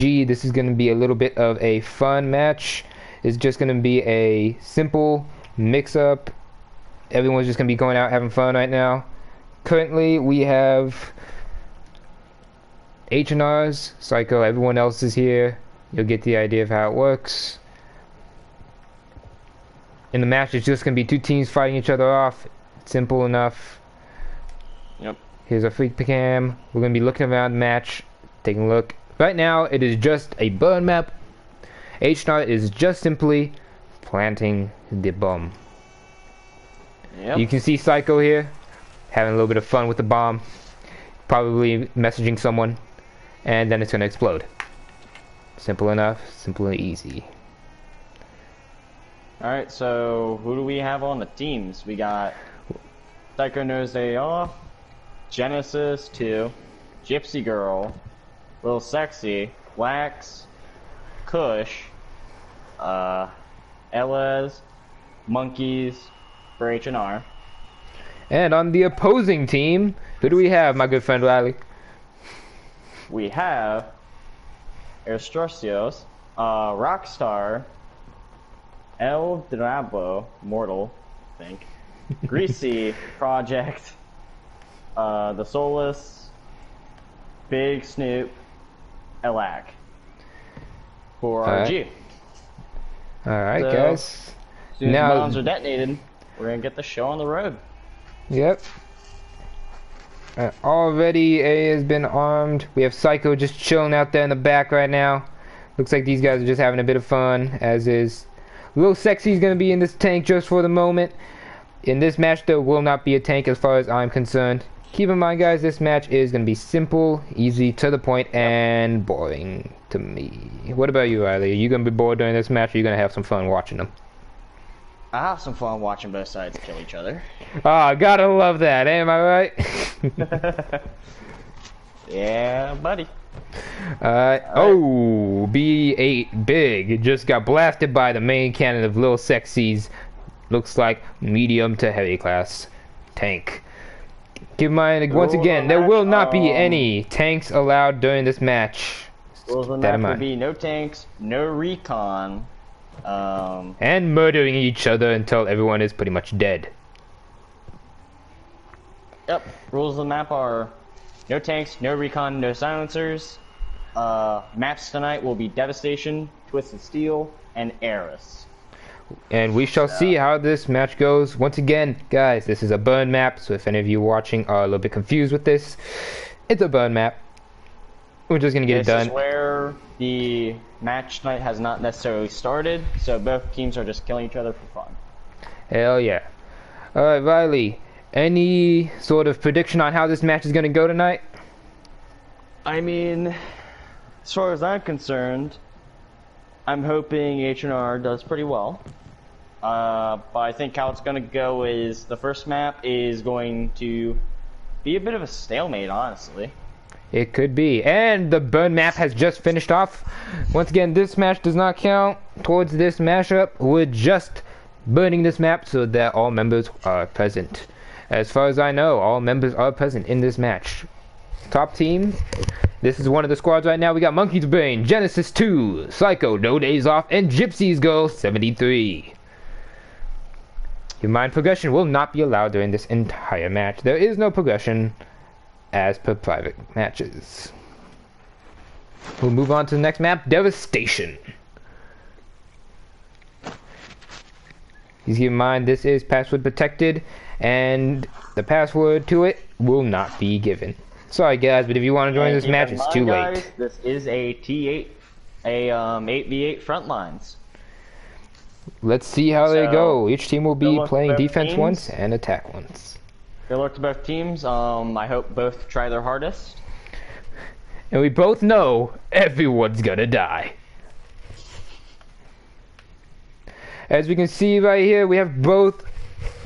This is going to be a little bit of a fun match. It's just going to be a simple mix-up. Everyone's just going to be going out having fun right now. Currently, we have HNRs, Psycho, everyone else is here. You'll get the idea of how it works. In the match, it's just going to be two teams fighting each other off. Simple enough. Yep. Here's a freak cam. We're going to be looking around the match, taking a look. Right now, it is just a burn map. HNR is just simply planting the bomb. Yep. You can see Psycho here, having a little bit of fun with the bomb. Probably messaging someone, and then it's going to explode. Simple enough, simple and easy. Alright, so who do we have on the teams? We got Psycho Knows They Off, Genesis 2, Gypsy Girl, Lil Sexy, Wax, Kush, Elez, Monkeys for HNR. And on the opposing team, who do we have, my good friend Riley? We have Erstrocios, Rockstar, El Drabo, Mortal, I think, Greasy, Project, The Soulless, Big Snoop, Elac for RG. Alright, So, guys. As soon as the bombs are detonated, we're gonna get the show on the road. Yep. Already A has been armed. We have Psycho just chilling out there in the back right now. Looks like these guys are just having a bit of fun, as is Lil Sexy's gonna be in this tank just for the moment. In this match, there will not be a tank as far as I'm concerned. Keep in mind, guys, this match is gonna be simple, easy, to the point, and boring to me. What about you, Riley? Are you gonna be bored during this match, or are you gonna have some fun watching them? I have some fun watching both sides kill each other. Ah, gotta love that, am I right? Yeah, buddy. Oh, B8 Big just got blasted by the main cannon of Lil Sexy's, looks like medium to heavy class tank. Keep in mind, once again, there will not be any tanks allowed during this match. Rules of the match will be no tanks, no recon, and murdering each other until everyone is pretty much dead. Yep. Rules of the map are no tanks, no recon, no silencers. Maps tonight will be Devastation, Twisted Steel, and Eris. And we shall see how this match goes. Once again, guys, this is a burn map, so if any of you watching are a little bit confused with this, it's a burn map. We're just gonna get it done. This is where the match tonight has not necessarily started, so both teams are just killing each other for fun. Hell yeah. Alright, Riley, any sort of prediction on how this match is gonna go tonight? I mean, as far as I'm concerned, I'm hoping HNR does pretty well. But I think how it's going to go is the first map is going to be a bit of a stalemate, honestly. It could be. And the burn map has just finished off. Once again, this match does not count towards this mashup. We're just burning this map so that all members are present. As far as I know, all members are present in this match. Top team. This is one of the squads right now. We got Monkey's Brain, Genesis 2, Psycho, No Days Off, and Gypsy's Girl 73. Your mind progression will not be allowed during this entire match. There is no progression as per private matches. We'll move on to the next map, Devastation. Please keep in mind this is password protected, and the password to it will not be given. Sorry guys, but if you want to join this match, it's too late. This is a T8, a 8v8 Frontlines. Let's see how they go. Each team will be playing defense once and attack once. Good luck to both teams. I hope both try their hardest. And we both know everyone's gonna die. As we can see right here, we have both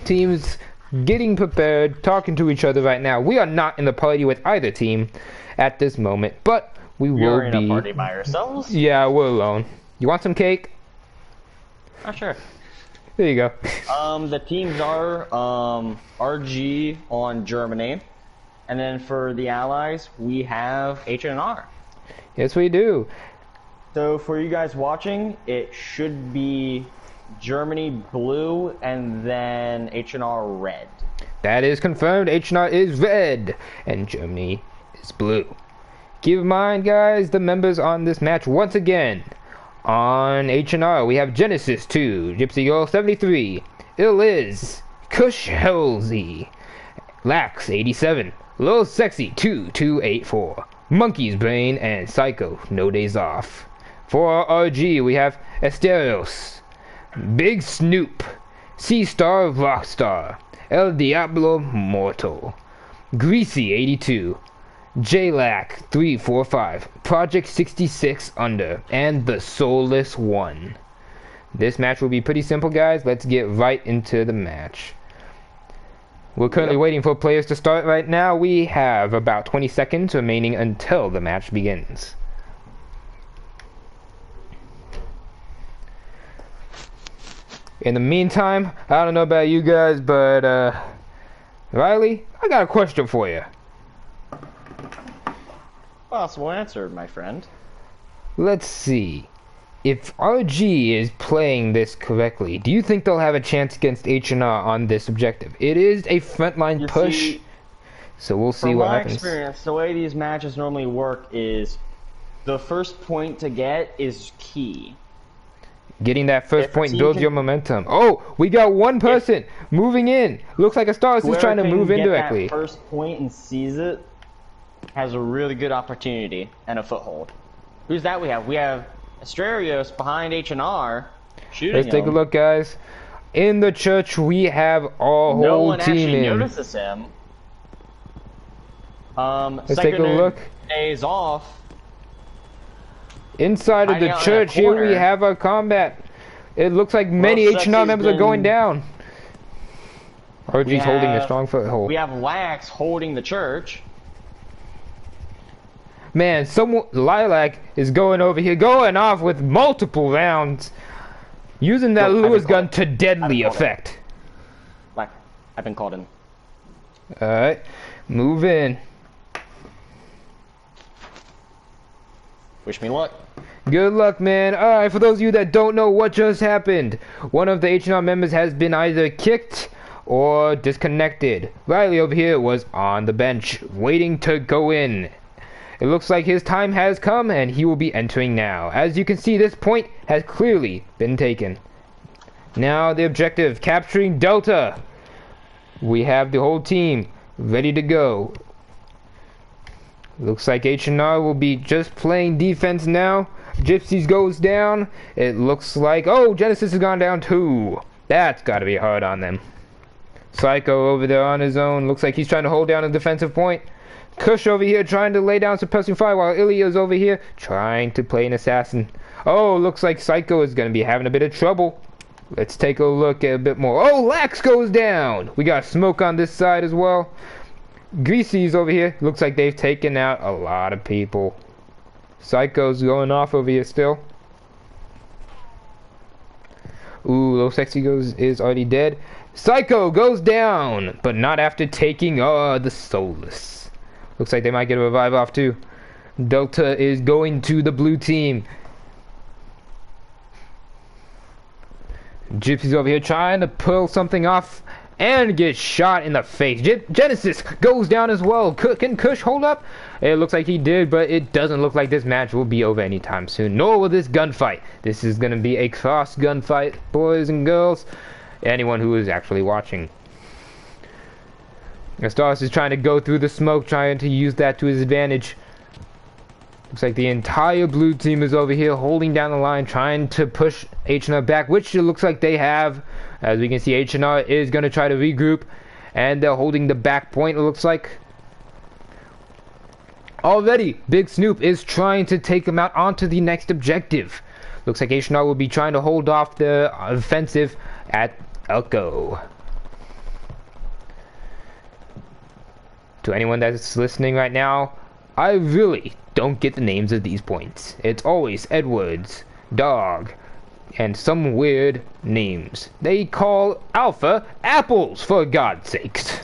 teams getting prepared, talking to each other right now. We are not in the party with either team at this moment, but we will You're in a party by ourselves? Yeah, we're alone. You want some cake? Oh, sure. There you go. The teams are RG on Germany, and then for the allies, we have HNR. Yes, we do. So for you guys watching, it should be Germany blue and then HNR red. That is confirmed. HNR is red and Germany is blue. Keep in mind, guys, the members on this match once again. On HNR, we have Genesis 2, Gypsy Girl 73, Illiz, Kush Halsey, Lax 87, Lil Sexy 2284, Monkey's Brain, and Psycho No Days Off. For RG, we have Esterios, Big Snoop, C-Star Rockstar, El Diablo Mortal, Greasy 82, J-Lac 345, Project 66 Under, and The Soulless One. This match will be pretty simple, guys. Let's get right into the match. We're currently waiting for players to start right now. We have about 20 seconds remaining until the match begins. In the meantime, I don't know about you guys, but Riley, I got a question for you. Possible answer, my friend. Let's see. If RG is playing this correctly, do you think they'll have a chance against HNR on this objective? It is a frontline push, so we'll see what happens. From my experience, the way these matches normally work is the first point to get is key. Getting that first point builds your momentum. Oh, we got one person moving in. Looks like Astaris is trying to move indirectly. That first point and seize it has a really good opportunity and a foothold. Who's that we have? We have Astrarios behind HNR shooting. Let's take a look, guys. In the church, we have our whole team in. No one actually notices him. Let's take a look. Days off. Inside of the church, here we have our combat. It looks like many HNR members are going down. RG's holding a strong foothold. We have Lax holding the church. Man, Lilac is going over here, going off with multiple rounds, using that Lewis gun to deadly effect. Like, I've been called in. Alright, move in. Wish me luck. Good luck, man. Alright, for those of you that don't know what just happened, one of the HNR members has been either kicked or disconnected. Riley over here was on the bench, waiting to go in. It looks like his time has come and he will be entering now. As you can see, this point has clearly been taken. Now the objective, capturing Delta. We have the whole team ready to go. Looks like HNR will be just playing defense now. Gypsies goes down. It looks like, oh, Genesis has gone down too. That's got to be hard on them. Psycho over there on his own. Looks like he's trying to hold down a defensive point. Kush over here trying to lay down suppressing fire while Ilya's over here trying to play an assassin. Oh, looks like Psycho is going to be having a bit of trouble. Let's take a look at a bit more. Oh, Lax goes down. We got smoke on this side as well. Greasy's over here. Looks like they've taken out a lot of people. Psycho's going off over here still. Ooh, Low Sexy is already dead. Psycho goes down, but not after taking the Soulless. Looks like they might get a revive off too. Delta is going to the blue team. Gypsy's over here trying to pull something off and get shot in the face. Genesis goes down as well. Can Kush hold up? It looks like he did, but it doesn't look like this match will be over anytime soon. Nor will this gunfight. This is going to be a cross gunfight, boys and girls. Anyone who is actually watching. Astaris is trying to go through the smoke, trying to use that to his advantage. Looks like the entire blue team is over here holding down the line, trying to push HNR back, which it looks like they have. As we can see, HNR is going to try to regroup, and they're holding the back point, it looks like. Already, Big Snoop is trying to take them out onto the next objective. Looks like HNR will be trying to hold off the offensive at Elko. To anyone that's listening right now, I really don't get the names of these points. It's always Edwards, Dog, and some weird names. They call Alpha apples, for God's sakes.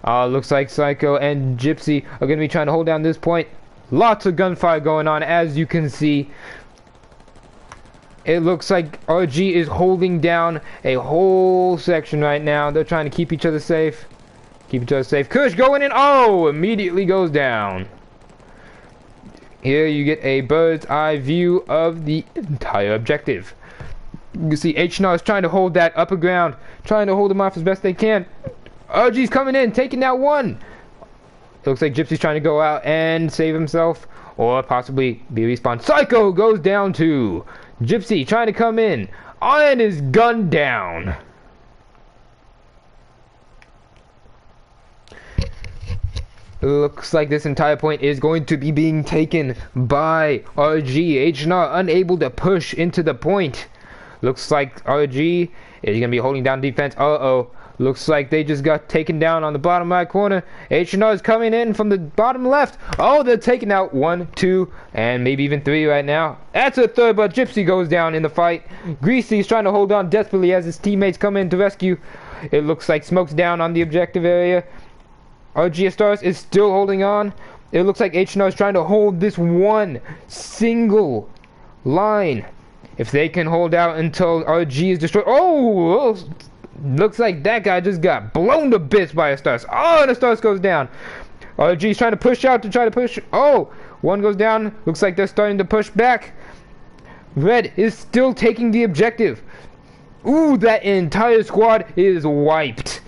Looks like Psycho and Gypsy are going to be trying to hold down this point. Lots of gunfire going on, as you can see. It looks like RG is holding down a whole section right now. They're trying to keep each other safe. Keep each other safe. Kush going in. Oh, immediately goes down. Here you get a bird's eye view of the entire objective. You can see HNR is trying to hold that upper ground, trying to hold them off as best they can. RG's coming in, taking that one. It looks like Gypsy's trying to go out and save himself, or possibly be respawned. Psycho goes down too. Gypsy trying to come in. Iron is gunned down. Looks like this entire point is going to be being taken by RG. HNR unable to push into the point. Looks like RG is going to be holding down defense. Uh-oh. Looks like they just got taken down on the bottom right corner. HNR is coming in from the bottom left. Oh, they're taking out 1, 2, and maybe even 3 right now. That's a third, but Gypsy goes down in the fight. Greasy is trying to hold on desperately as his teammates come in to rescue. It looks like smoke's down on the objective area. RG Stars is still holding on. It looks like HNR is trying to hold this one single line. If they can hold out until RG is destroyed. Oh! Looks like that guy just got blown to bits by a Stars. Oh, and a Stars goes down. RG's trying to push out to try to push. Oh, one goes down. Looks like they're starting to push back. Red is still taking the objective. Ooh, that entire squad is wiped.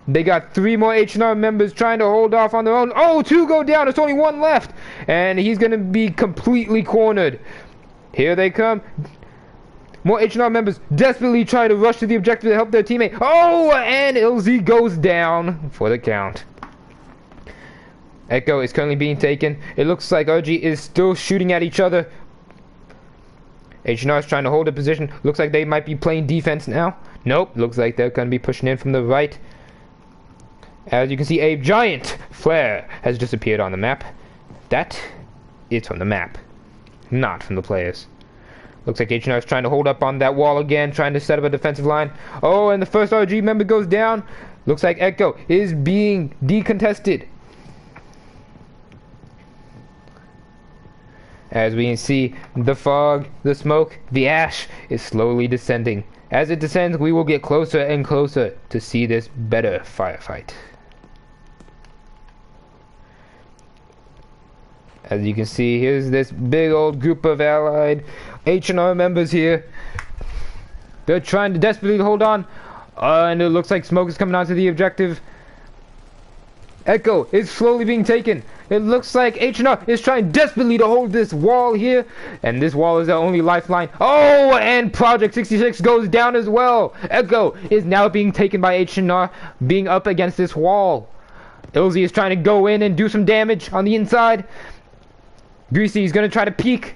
They got 3 more HNR members trying to hold off on their own. Oh, 2 go down. There's only 1 left. And he's going to be completely cornered. Here they come. More HNR members desperately try to rush to the objective to help their teammate. Oh, and LZ goes down for the count. Echo is currently being taken. It looks like RG is still shooting at each other. HNR is trying to hold a position. Looks like they might be playing defense now. Nope, looks like they're going to be pushing in from the right. As you can see, a giant flare has disappeared on the map. That is from the map, not from the players. Looks like HNR is trying to hold up on that wall again, trying to set up a defensive line. Oh, and the first RG member goes down. Looks like Echo is being decontested. As we can see, the fog, the smoke, the ash is slowly descending. As it descends, we will get closer and closer to see this better firefight. As you can see, here's this big old group of allied HNR members here. They're trying to desperately hold on. And it looks like smoke is coming onto the objective. Echo is slowly being taken. It looks like HNR is trying desperately to hold this wall here. And this wall is the only lifeline. Oh, and Project 66 goes down as well. Echo is now being taken by HNR, being up against this wall. Ilzy is trying to go in and do some damage on the inside. Greasy is going to try to peek.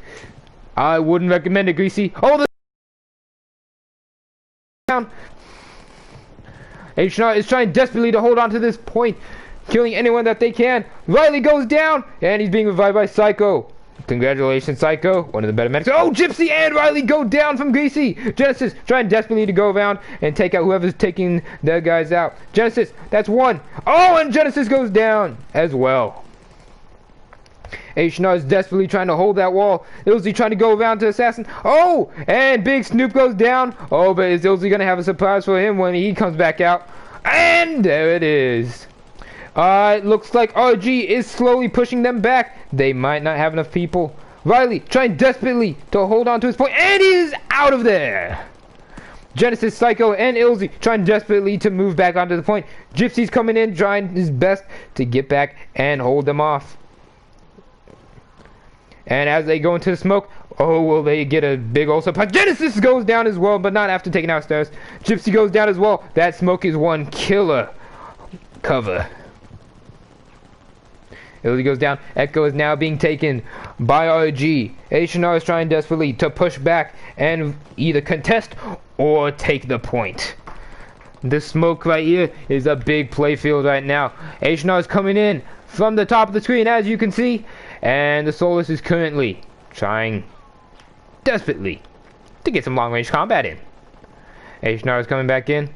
I wouldn't recommend it, Greasy. Oh, the down. HNR is trying desperately to hold on to this point, killing anyone that they can. Riley goes down, and he's being revived by Psycho. Congratulations, Psycho, one of the better medics. Oh, Gypsy and Riley go down from Greasy. Genesis trying desperately to go around and take out whoever's taking their guys out. Genesis, that's 1. Oh, and Genesis goes down as well. HNR is desperately trying to hold that wall. Ilzy trying to go around to Assassin. Oh, and Big Snoop goes down. Oh, but is Ilzy going to have a surprise for him when he comes back out? And there it is. It looks like RG is slowly pushing them back. They might not have enough people. Riley trying desperately to hold on to his point, and he is out of there. Genesis, Psycho, and Ilzy trying desperately to move back onto the point. Gypsy's coming in, trying his best to get back and hold them off. And as they go into the smoke, oh, will they get a big old surprise? Genesis goes down as well, but not after taking out Stairs. Gypsy goes down as well. That smoke is one killer cover. Ilzy goes down. Echo is now being taken by RG. HNR is trying desperately to push back and either contest or take the point. This smoke right here is a big playfield right now. HNR is coming in from the top of the screen, as you can see. And the Solus is currently trying desperately to get some long-range combat in. HNR is coming back in.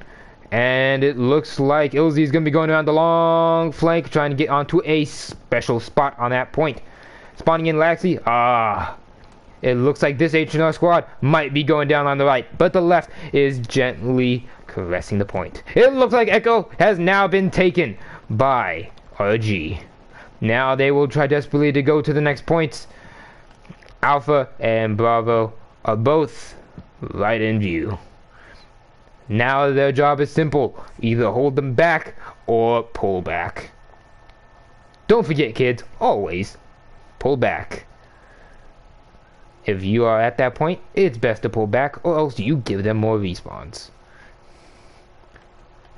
And it looks like Ilzy is going to be going around the long flank, trying to get onto a special spot on that point. spawning in Laxi. It looks like this HNR squad might be going down on the right, but the left is gently caressing the point. It looks like Echo has now been taken by RG. Now they will try desperately to go to the next points. Alpha and Bravo are both right in view. Now their job is simple. Either hold them back or pull back. Don't forget, kids, always pull back. If you are at that point, it's best to pull back, or else you give them more respawns.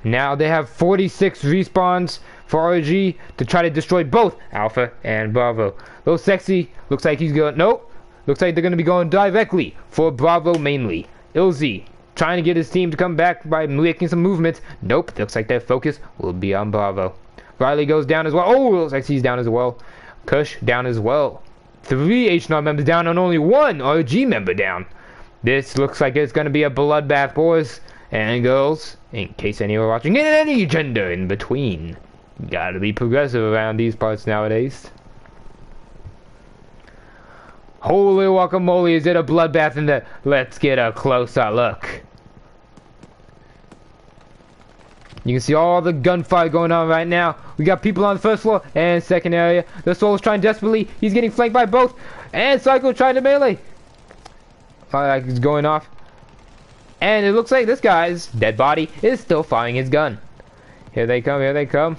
Now they have 46 respawns for RG to try to destroy both Alpha and Bravo. Little Sexy looks like he's going. Nope. Looks like they're going to be going directly for Bravo mainly. Ilzy trying to get his team to come back by making some movements. Nope. Looks like their focus will be on Bravo. Riley goes down as well. Oh, looks like he's down as well. Kush down as well. 3 HNR members down and only 1 RG member down. This looks like it's going to be a bloodbath, boys and girls, in case any are watching, and any gender in between. Gotta be progressive around these parts nowadays. Holy guacamole, is it a bloodbath in the... Let's get a closer look. You can see all the gunfire going on right now. We got people on the first floor and second area. The Soul's trying desperately. He's getting flanked by both. And Psycho trying to melee. Like he's going off. And it looks like this guy's dead body is still firing his gun. Here they come, here they come.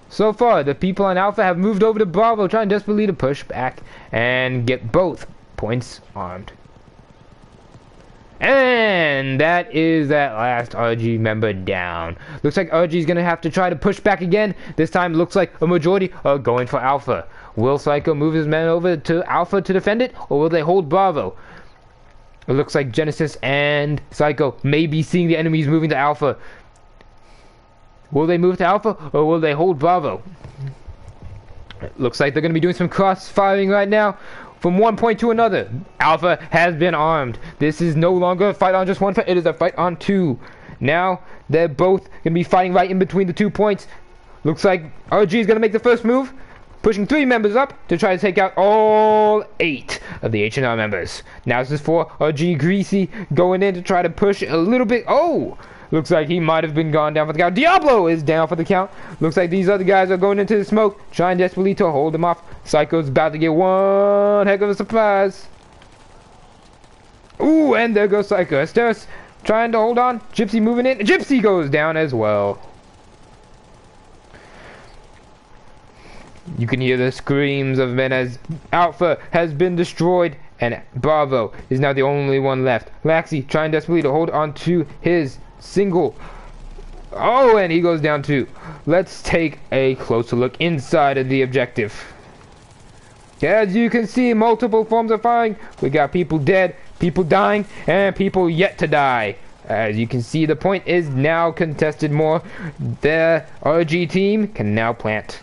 So far, the people on Alpha have moved over to Bravo, trying desperately to push back and get both points armed. And that is that last RG member down. Looks like RG is going to have to try to push back again. This time looks like a majority are going for Alpha. Will Psycho move his men over to Alpha to defend it, or will they hold Bravo? It looks like Genesis and Psycho may be seeing the enemies moving to Alpha. Will they move to Alpha, or will they hold Bravo? It looks like they're going to be doing some cross-firing right now. From one point to another, Alpha has been armed. This is no longer a fight on just one front, it is a fight on two. Now, they're both going to be fighting right in between the 2 points. Looks like RG is going to make the first move, pushing 3 members up to try to take out all 8 of the HNR members. Now this is for RG Greasy going in to try to push a little bit. Oh! Looks like he might have been gone down for the count. Diablo is down for the count. Looks like these other guys are going into the smoke, trying desperately to hold him off. Psycho's about to get one heck of a surprise. Ooh, and there goes Psycho. Asteris trying to hold on. Gypsy moving in. Gypsy goes down as well. You can hear the screams of men as Alpha has been destroyed and Bravo is now the only one left. Laxi trying desperately to hold on to his single. Oh, and he goes down too. Let's take a closer look inside of the objective. As you can see, multiple forms of firing. We got people dead, people dying, and people yet to die. As you can see, the point is now contested more. The RG team can now plant.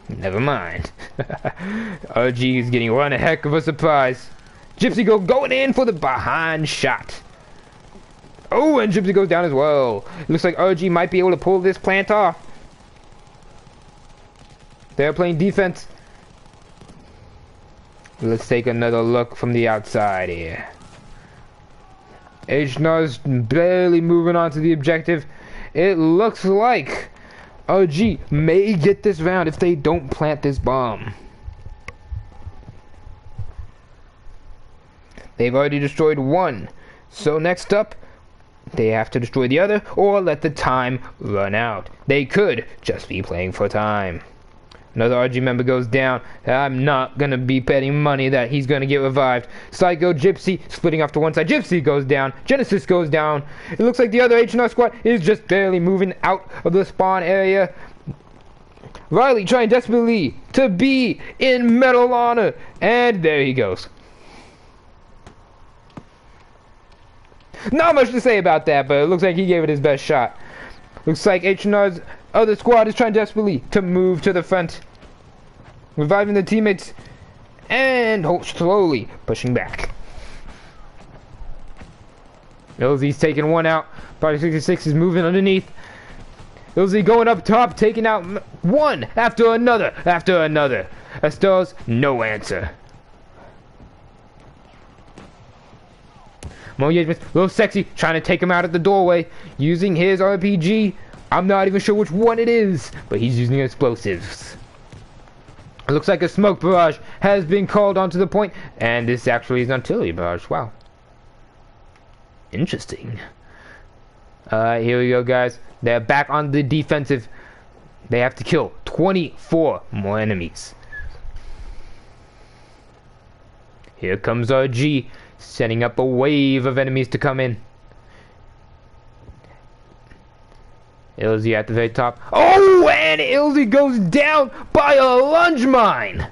Never mind. RG is getting one heck of a surprise. Gypsy going in for the behind shot. Oh, and Gypsy goes down as well. It looks like RG might be able to pull this plant off. They're playing defense. Let's take another look from the outside here. HNR's barely moving on to the objective. It looks like RG may get this round if they don't plant this bomb. They've already destroyed one. So next up, they have to destroy the other or let the time run out. They could just be playing for time. Another RG member goes down. I'm not going to be betting money that he's going to get revived. Psycho, Gypsy, splitting off to one side. Gypsy goes down. Genesis goes down. It looks like the other HNR squad is just barely moving out of the spawn area. Riley trying desperately to be in Medal Honor. And there he goes. Not much to say about that, but it looks like he gave it his best shot. Looks like HNR's other squad is trying desperately to move to the front, reviving the teammates and slowly pushing back. Ilzy's taking one out. Project 66 is moving underneath. Ilzy going up top, taking out one after another, after another. Estelle's no answer. More engagements, little sexy, trying to take him out at the doorway, using his RPG. I'm not even sure which one it is, but he's using explosives. It looks like a smoke barrage has been called onto the point, and this actually is an artillery barrage. Wow. Interesting. Here we go, guys. They're back on the defensive. They have to kill 24 more enemies. Here comes RG, setting up a wave of enemies to come in. Ilzy at the very top. Oh, and Ilzy goes down by a lunge mine.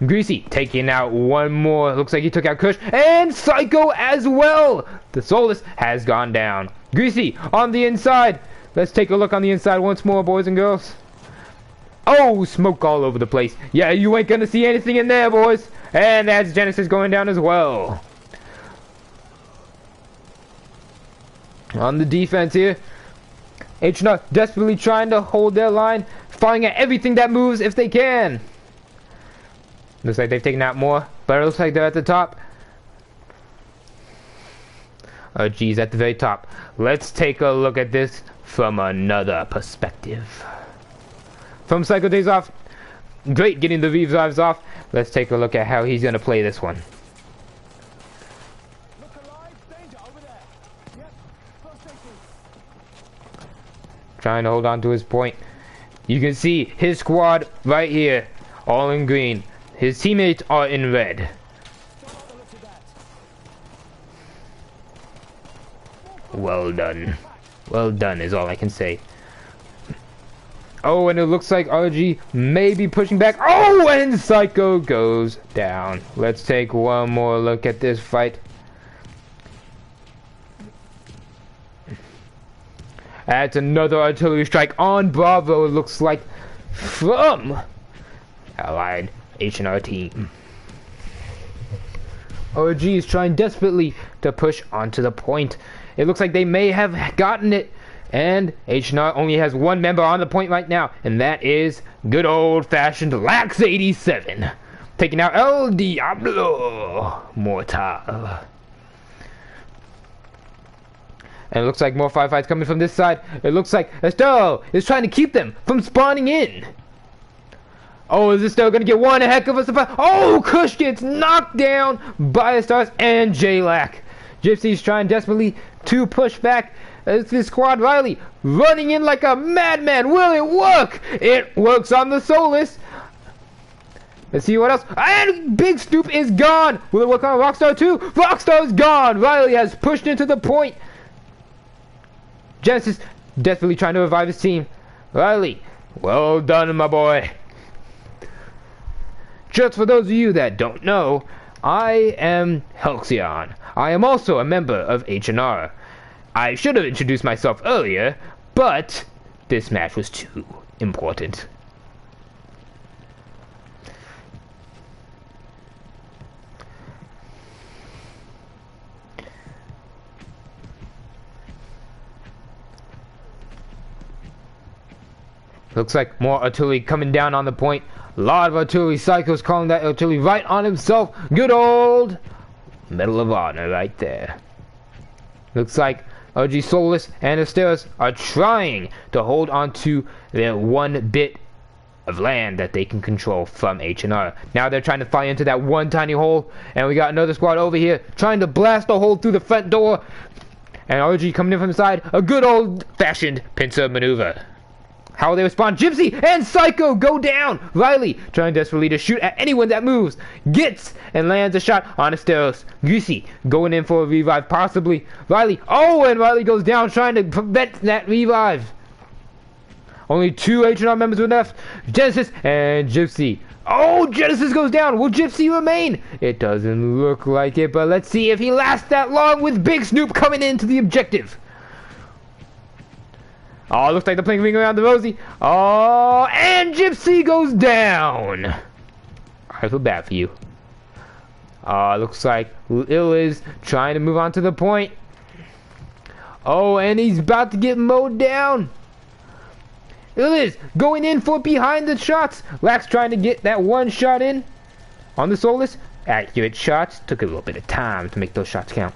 Greasy taking out one more. Looks like he took out Kush and Psycho as well. The Solus has gone down. Greasy on the inside. Let's take a look on the inside once more, boys and girls. Oh, smoke all over the place. Yeah, you ain't gonna see anything in there, boys. And that's Genesis going down as well. On the defense here, HNR desperately trying to hold their line, firing at everything that moves if they can. Looks like they've taken out more, but it looks like they're at the top. Oh geez, at the very top. Let's take a look at this from another perspective. From Psycho Days Off, great getting the revives off. Let's take a look at how he's gonna play this one. Trying to hold on to his point. You can see his squad right here, all in green. His teammates are in red. Well done. Well done is all I can say. Oh, and it looks like RG may be pushing back. Oh, and Psycho goes down. Let's take one more look at this fight. That's another artillery strike on Bravo, it looks like, from Allied HNR team. OG is trying desperately to push onto the point. It looks like they may have gotten it, and HNR only has one member on the point right now, and that is good old-fashioned Lax 87, taking out El Diablo Mortal. And it looks like more firefights coming from this side. It looks like Estelle is trying to keep them from spawning in. Oh, is Estelle going to get one heck of a surprise? Oh, Kush gets knocked down by Stars and J-Lack. Gypsy's trying desperately to push back. It's this squad Riley running in like a madman. Will it work? It works on the Solus. Let's see what else. And Big Snoop is gone. Will it work on Rockstar too? Rockstar's gone. Riley has pushed into the point. Genesis desperately trying to revive his team. Riley, well done, my boy. Just for those of you that don't know, I am Halcyon. I am also a member of HNR. I should have introduced myself earlier, but this match was too important. Looks like more artillery coming down on the point. A lot of artillery psychos calling that artillery right on himself. Good old Medal of Honor right there. Looks like OG Solus and Asteris are trying to hold on to their one bit of land that they can control from HNR. Now they're trying to fire into that one tiny hole, and we got another squad over here trying to blast a hole through the front door. And RG coming in from the side. A good old-fashioned pincer maneuver. How will they respond? Gypsy and Psycho go down. Riley trying desperately to shoot at anyone that moves. Gets and lands a shot on Asteros. Greasy going in for a revive, possibly. Riley. Oh, and Riley goes down trying to prevent that revive. Only 2 HNR members were left. Genesis and Gypsy. Oh, Genesis goes down. Will Gypsy remain? It doesn't look like it, but let's see if he lasts that long with Big Snoop coming into the objective. Oh, looks like they're playing ring around the rosy. Oh, and Gypsy goes down. I feel bad for you. Looks like Ill is trying to move on to the point. Oh, and he's about to get mowed down. It is going in for behind the shots. Lax trying to get that one shot in on the Solus. Accurate shots. Took a little bit of time to make those shots count.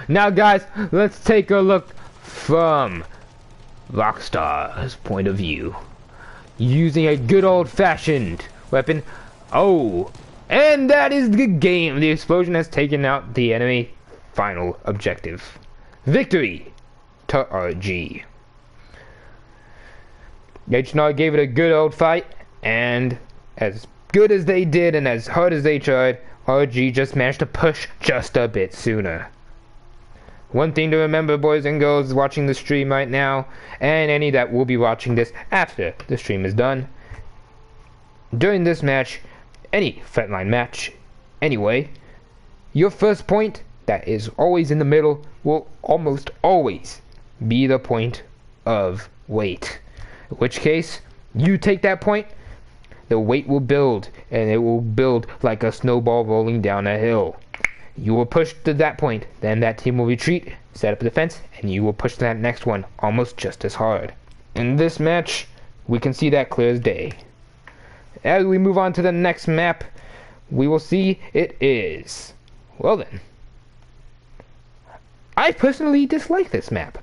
Now, guys, let's take a look from Rockstar's point of view. Using a good old-fashioned weapon. Oh, and that is the game. The explosion has taken out the enemy. Final objective. Victory to RG. HNR gave it a good old fight, and as good as they did and as hard as they tried, RG just managed to push just a bit sooner. One thing to remember, boys and girls watching the stream right now, and any that will be watching this after the stream is done, during this match, any frontline match, anyway, your first point that is always in the middle will almost always be the point of weight. In which case, you take that point, the weight will build, and it will build like a snowball rolling down a hill. You will push to that point, then that team will retreat, set up a defense, and you will push to that next one almost just as hard. In this match, we can see that clear as day. As we move on to the next map, we will see it is... Well then. I personally dislike this map,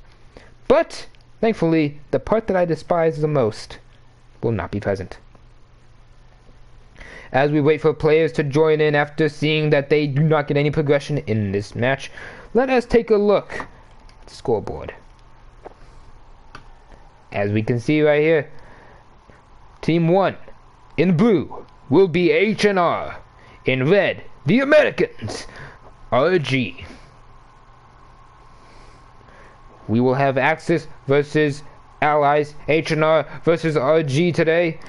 but thankfully, the part that I despise the most will not be present. As we wait for players to join in after seeing that they do not get any progression in this match, let us take a look at the scoreboard. As we can see right here, Team 1 in blue will be HNR. In red, the Americans, RG. We will have Axis versus Allies, HNR versus RG today.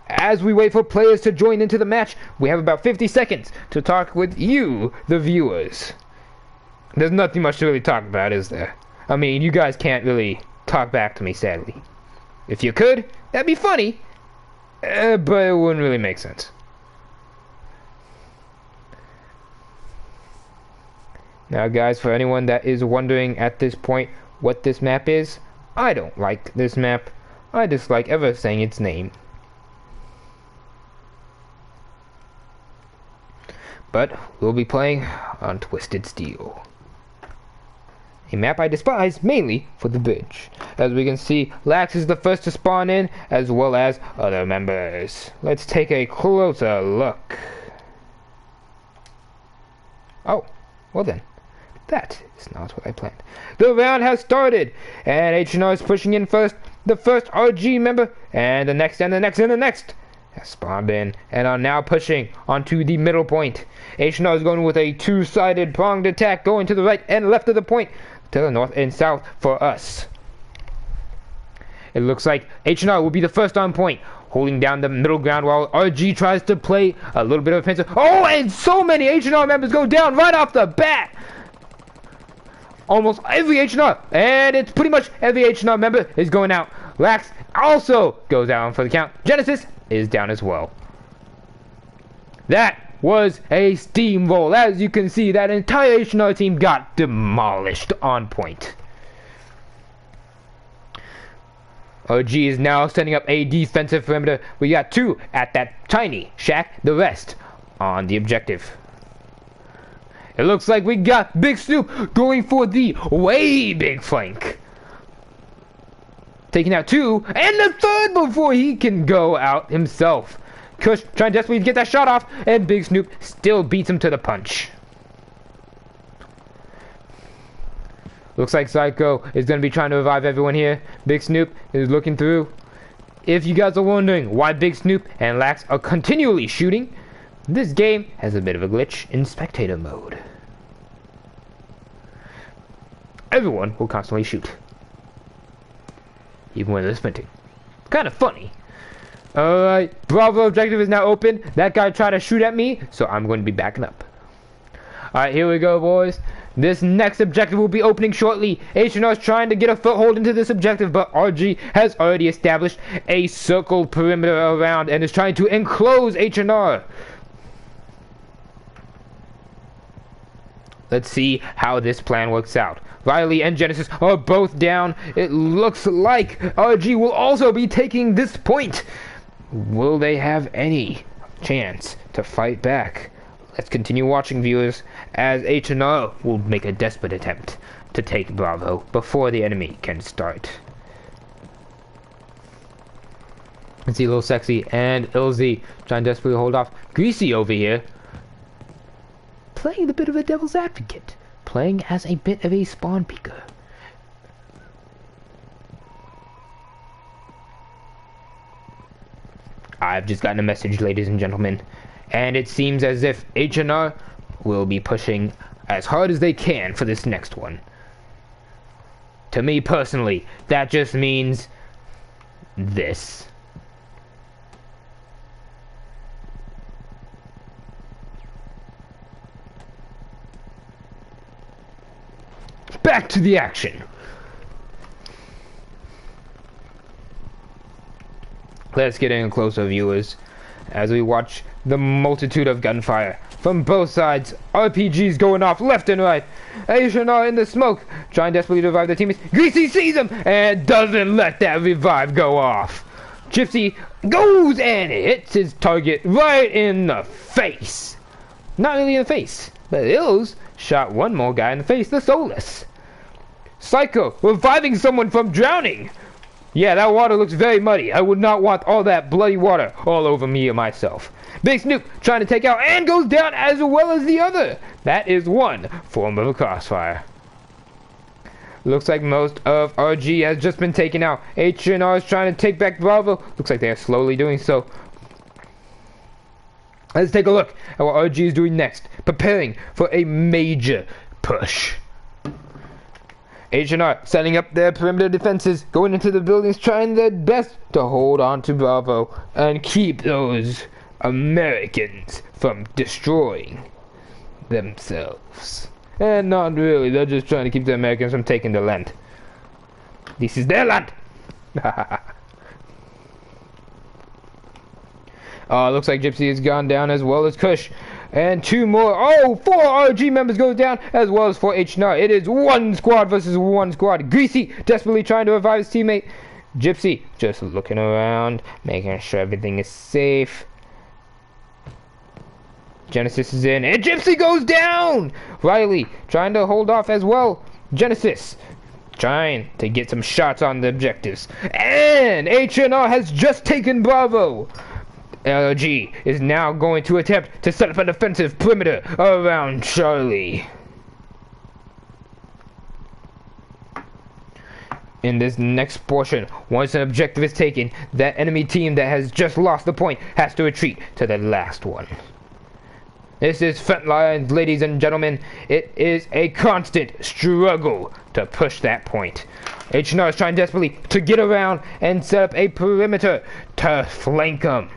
As we wait for players to join into the match, we have about 50 seconds to talk with you, the viewers. There's nothing much to really talk about, is there? I mean, you guys can't really talk back to me, sadly. If you could, that'd be funny, but it wouldn't really make sense. Now, guys, for anyone that is wondering at this point what this map is, I don't like this map. I dislike ever saying its name. But we'll be playing on Twisted Steel, a map I despise mainly for the bridge. As we can see, Lax is the first to spawn in, as well as other members. Let's take a closer look. Oh, well then, that is not what I planned. The round has started, and HNR is pushing in first. The first RG member, and the next, and the next, and the next has spawned in and are now pushing onto the middle point. HNR is going with a two-sided pronged attack, going to the right and left of the point, to the north and south for us. It looks like HNR will be the first on point, holding down the middle ground while RG tries to play a little bit of offensive. Oh, and so many HNR members go down right off the bat. Almost every HNR, and it's pretty much every HNR member is going out. Lax also goes down for the count. Genesis is down as well. That was a steamroll. As you can see, that entire HNR team got demolished on point. RG is now setting up a defensive perimeter. We got two at that tiny shack, the rest on the objective. It looks like we got Big Snoop going for the way big flank. Taking out two, and the third before he can go out himself. Kush trying desperately to get that shot off, and Big Snoop still beats him to the punch. Looks like Psycho is going to be trying to revive everyone here. Big Snoop is looking through. If you guys are wondering why Big Snoop and Lax are continually shooting, this game has a bit of a glitch in spectator mode. Everyone will constantly shoot, even when they're sprinting. Kind of funny. Alright, Bravo objective is now open. That guy tried to shoot at me, so I'm going to be backing up. Alright, here we go, boys. This next objective will be opening shortly. HNR is trying to get a foothold into this objective, but RG has already established a circle perimeter around and is trying to enclose HNR. Let's see how this plan works out. Riley and Genesis are both down. It looks like RG will also be taking this point. Will they have any chance to fight back? Let's continue watching, viewers, as HNR will make a desperate attempt to take Bravo before the enemy can start. Let's see Little Sexy and Ilzy trying desperately to hold off. Greasy over here, playing a bit of a devil's advocate, playing as a bit of a spawn peeker. I've just gotten a message, ladies and gentlemen, and it seems as if HNR will be pushing as hard as they can for this next one. To me personally, that just means this. Back to the action. Let's get in closer, viewers, as we watch the multitude of gunfire from both sides. RPGs going off left and right. HNR in the smoke, trying desperately to revive their teammates. Greasy sees him and doesn't let that revive go off. Gypsy goes and hits his target right in the face. Not really in the face, but Ills shot one more guy in the face, the Soulless. Psycho reviving someone from drowning. Yeah, that water looks very muddy. I would not want all that bloody water all over me or myself. Big Snoop trying to take out and goes down as well as the other. That is one form of a crossfire. Looks like most of RG has just been taken out. HNR is trying to take back Bravo. Looks like they are slowly doing so. Let's take a look at what RG is doing next. Preparing for a major push. HNR setting up their perimeter defenses, going into the buildings, trying their best to hold on to Bravo and keep those Americans from destroying themselves. And not really, they're just trying to keep the Americans from taking the land. This is their land! Looks like Gypsy has gone down as well as Kush. And two more. Oh, 4 RG members go down as well as 4 HNR. It is one squad versus one squad. Greasy desperately trying to revive his teammate. Gypsy just looking around, making sure everything is safe. Genesis is in, and Gypsy goes down! Riley trying to hold off as well. Genesis trying to get some shots on the objectives. And HNR has just taken Bravo. LG is now going to attempt to set up a defensive perimeter around Charlie. In this next portion, once an objective is taken, that enemy team that has just lost the point has to retreat to the last one. This is Frontlines, ladies and gentlemen. It is a constant struggle to push that point. HNR is trying desperately to get around and set up a perimeter to flank them.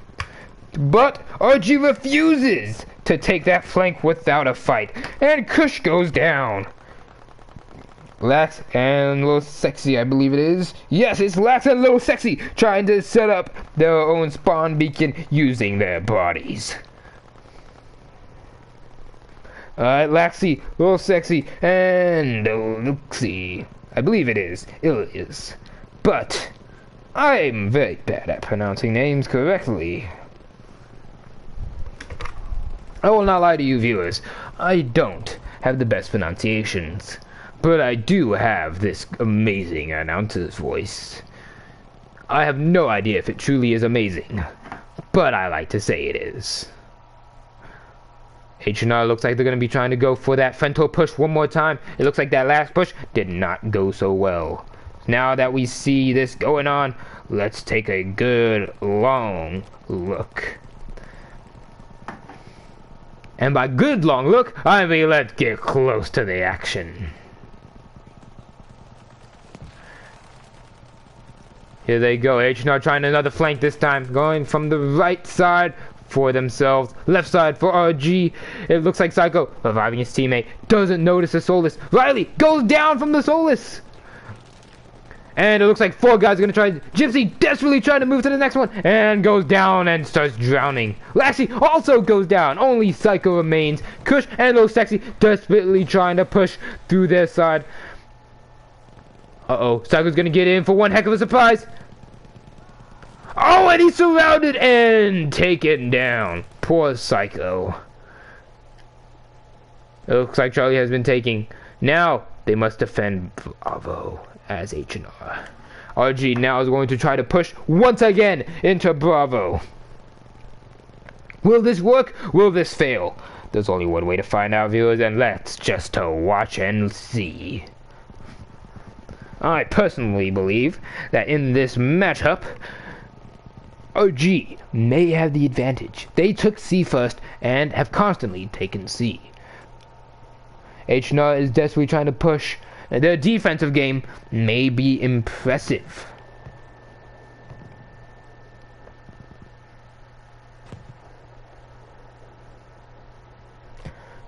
But RG refuses to take that flank without a fight, and Kush goes down. Lax and Little Sexy, I believe it is. Yes, it's Lax and Little Sexy trying to set up their own spawn beacon using their bodies. Alright, Laxy, Little Sexy, and Luxy. I believe it is. It is. But I'm very bad at pronouncing names correctly. I will not lie to you, viewers. I don't have the best pronunciations, but I do have this amazing announcer's voice. I have no idea if it truly is amazing, but I like to say it is. HNR looks like they're going to be trying to go for that frontal push one more time. It looks like that last push did not go so well. Now that we see this going on, let's take a good long look. And by good long look, I mean let's get close to the action. Here they go. HNR trying another flank this time. Going from the right side for themselves. Left side for RG. It looks like Psycho reviving his teammate. Doesn't notice the Soulless. Riley goes down from the Soulless. And it looks like 4 guys are gonna try. Gypsy desperately trying to move to the next one and goes down and starts drowning. Laxi also goes down. Only Psycho remains. Kush and Little Sexy desperately trying to push through their side. Uh-oh. Psycho's gonna get in for one heck of a surprise. Oh, and he's surrounded and taken down. Poor Psycho. It looks like Charlie has been taken. Now they must defend Bravo as HNR. RG now is going to try to push once again into Bravo. Will this work? Will this fail? There's only one way to find out, viewers, and that's just to watch and see. I personally believe that in this matchup, RG may have the advantage. They took C first and have constantly taken C. HNR is desperately trying to push. Their defensive game may be impressive.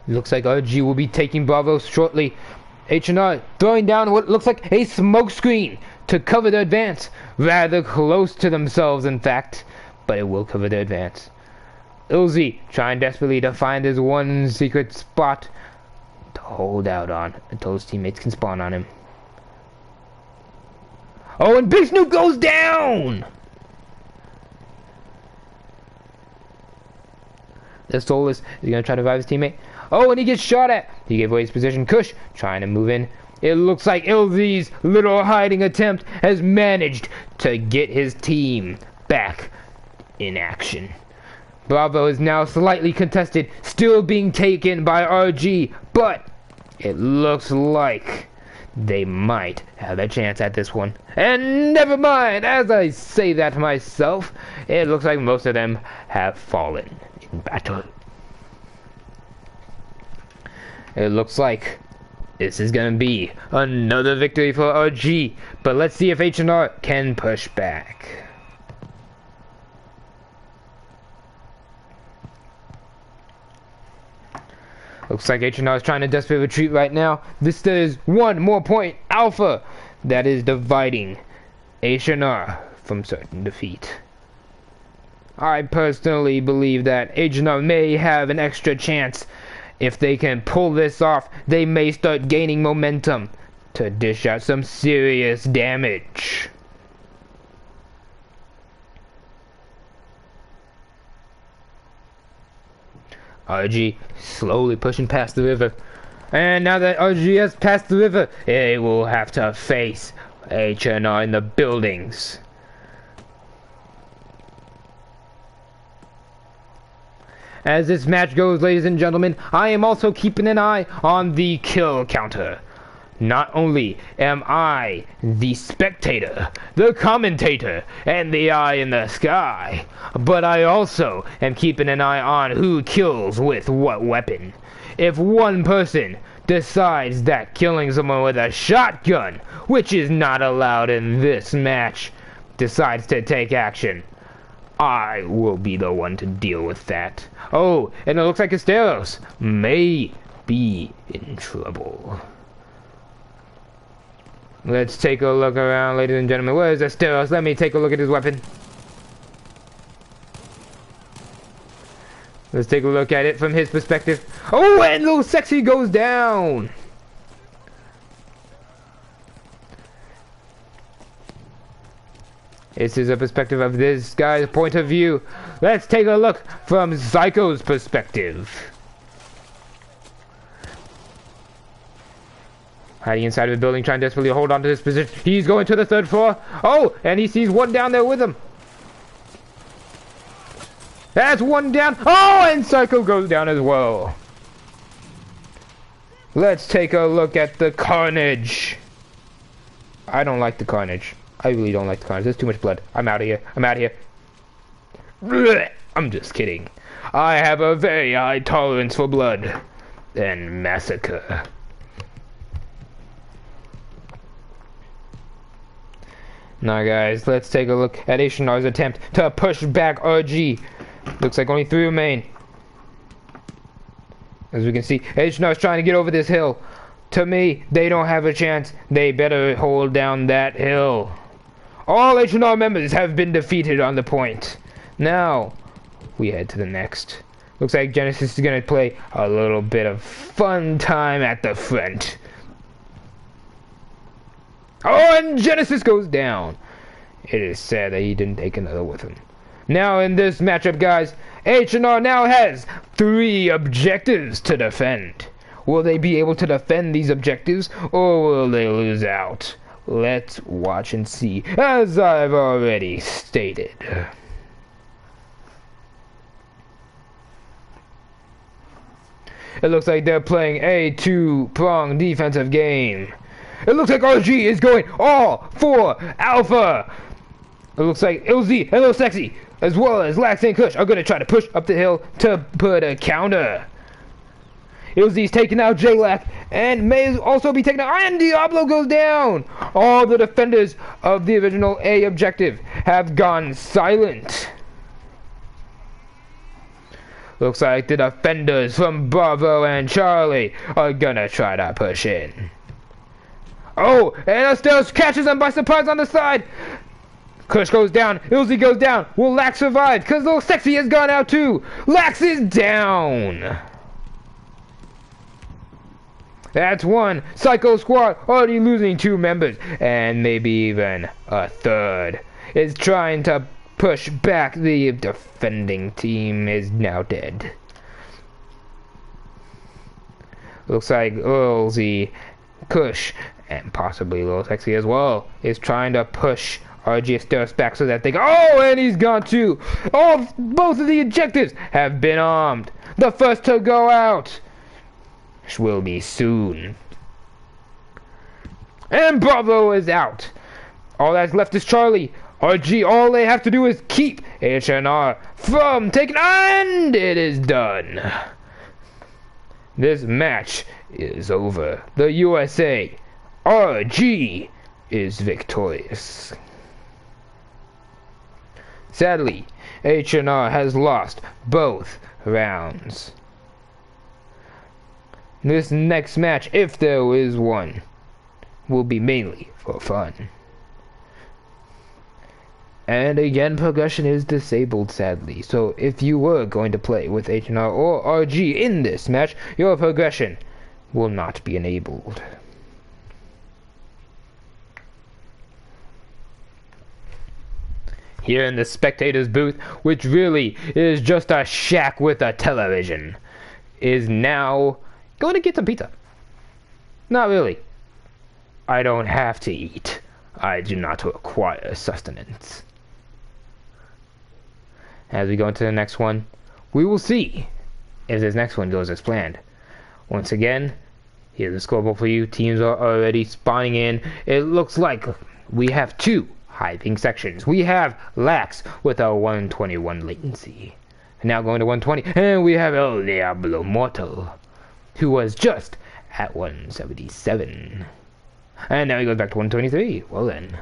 Looks like RG will be taking Bravo shortly. HNR throwing down what looks like a smoke screen to cover their advance. Rather close to themselves, in fact. But it will cover their advance. Ilzy trying desperately to find his one secret spot to hold out on until his teammates can spawn on him. Oh, and Big Snoop goes down! The Soulless is going to try to revive his teammate. Oh, and he gets shot at. He gave away his position. Kush trying to move in. It looks like Ilzy's little hiding attempt has managed to get his team back in action. Bravo is now slightly contested, still being taken by RG, but it looks like they might have a chance at this one. And never mind, as I say that myself, it looks like most of them have fallen in battle. It looks like this is gonna be another victory for RG, but let's see if HNR can push back. Looks like HNR is trying to desperately retreat right now. This is one more point, Alpha, that is dividing HNR from certain defeat. I personally believe that HNR may have an extra chance. If they can pull this off, they may start gaining momentum to dish out some serious damage. RG slowly pushing past the river. And now that RG has passed the river, they will have to face HNR in the buildings. As this match goes, ladies and gentlemen, I am also keeping an eye on the kill counter. Not only am I the spectator, the commentator, and the eye in the sky, but I also am keeping an eye on who kills with what weapon. If one person decides that killing someone with a shotgun, which is not allowed in this match, decides to take action, I will be the one to deal with that. Oh, and it looks like Esteros may be in trouble. Let's take a look around, ladies and gentlemen. Where is Esteros? Let me take a look at his weapon. Let's take a look at it from his perspective. Oh, and Little Sexy goes down! This is a perspective of this guy's point of view. Let's take a look from Psycho's perspective. Hiding inside of the building, trying desperately to hold on to this position. He's going to the 3rd floor. Oh, and he sees one down there with him. That's one down. Oh, and Psycho goes down as well. Let's take a look at the carnage. I don't like the carnage. I really don't like the carnage. There's too much blood. I'm out of here. I'm out of here. Blech. I'm just kidding. I have a very high tolerance for blood and massacre. Now guys, let's take a look at HNR's attempt to push back RG. Looks like only 3 remain. As we can see, HNR is trying to get over this hill. To me, they don't have a chance. They better hold down that hill. All HNR members have been defeated on the point. Now, we head to the next. Looks like Genesis is gonna play a little bit of fun time at the front. Oh, and Genesis goes down. It is sad that he didn't take another with him. Now in this matchup, guys, HNR now has 3 objectives to defend. Will they be able to defend these objectives, or will they lose out? Let's watch and see, as I've already stated. It looks like they're playing a 2-pronged defensive game. It looks like RG is going all for Alpha. It looks like LZ and Lil Sexy, as well as Lax and Kush, are going to try to push up the hill to put a counter. LZ's taking out J-Lac and may also be taken out, and Diablo goes down. All the defenders of the original A objective have gone silent. Looks like the defenders from Bravo and Charlie are gonna try to push in. Oh, and Estelle catches them by surprise on the side. Kush goes down, Ilzy goes down. Will Lax survive? Because Lil Sexy has gone out too. Lax is down. That's one. Psycho Squad already losing 2 members, and maybe even a 3rd. Is trying to push back. The defending team is now dead. Looks like Ilzy, Kush, and possibly Lil Sexy as well, is trying to push RG Asteros back so that they go. Oh, and he's gone too. Both of the objectives have been armed. The first to go out will be soon. And Bravo is out. All that's left is Charlie. RG, all they have to do is keep HNR from taking, and it is done. This match is over. The USA, RG, is victorious. Sadly, HNR has lost both rounds. This next match, if there is one, will be mainly for fun. And again, progression is disabled, sadly. So if you were going to play with HNR or RG in this match, your progression will not be enabled. Here in the spectators booth, which really is just a shack with a television, is now going to get some pizza. Not really. I don't have to eat. I do not require sustenance. As we go into the next one, we will see if this next one goes as planned. Once again, here's the scoreboard for you. Teams are already spawning in. It looks like we have 2 high ping sections. We have Lax with a 121 latency. Now going to 120. And we have El Diablo Mortal, who was just at 177. And now he goes back to 123. Well then,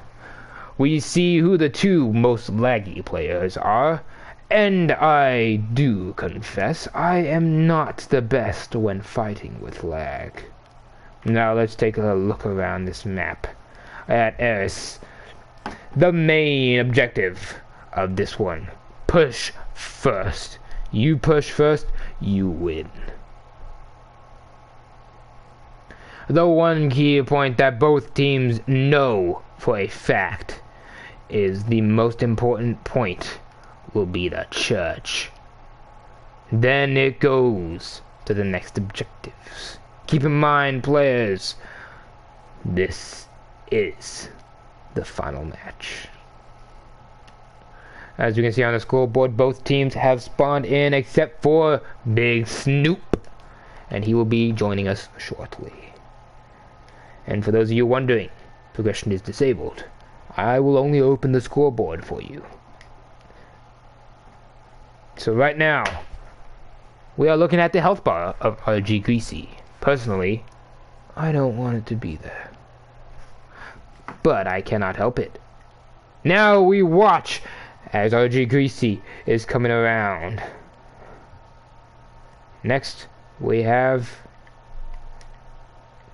we see who the 2 most laggy players are. And I do confess, I am not the best when fighting with lag. Now let's take a look around this map at Eris. The main objective of this one: push first. You push first, you win. The one key point that both teams know for a fact is the most important point will be the church. Then it goes to the next objectives. Keep in mind, players, this is the final match. As you can see on the scoreboard, both teams have spawned in except for Big Snoop, and he will be joining us shortly. And for those of you wondering, progression is disabled. I will only open the scoreboard for you. So right now, we are looking at the health bar of RG Greasy. Personally, I don't want it to be there, but I cannot help it. Now we watch as RG Greasy is coming around. Next, we have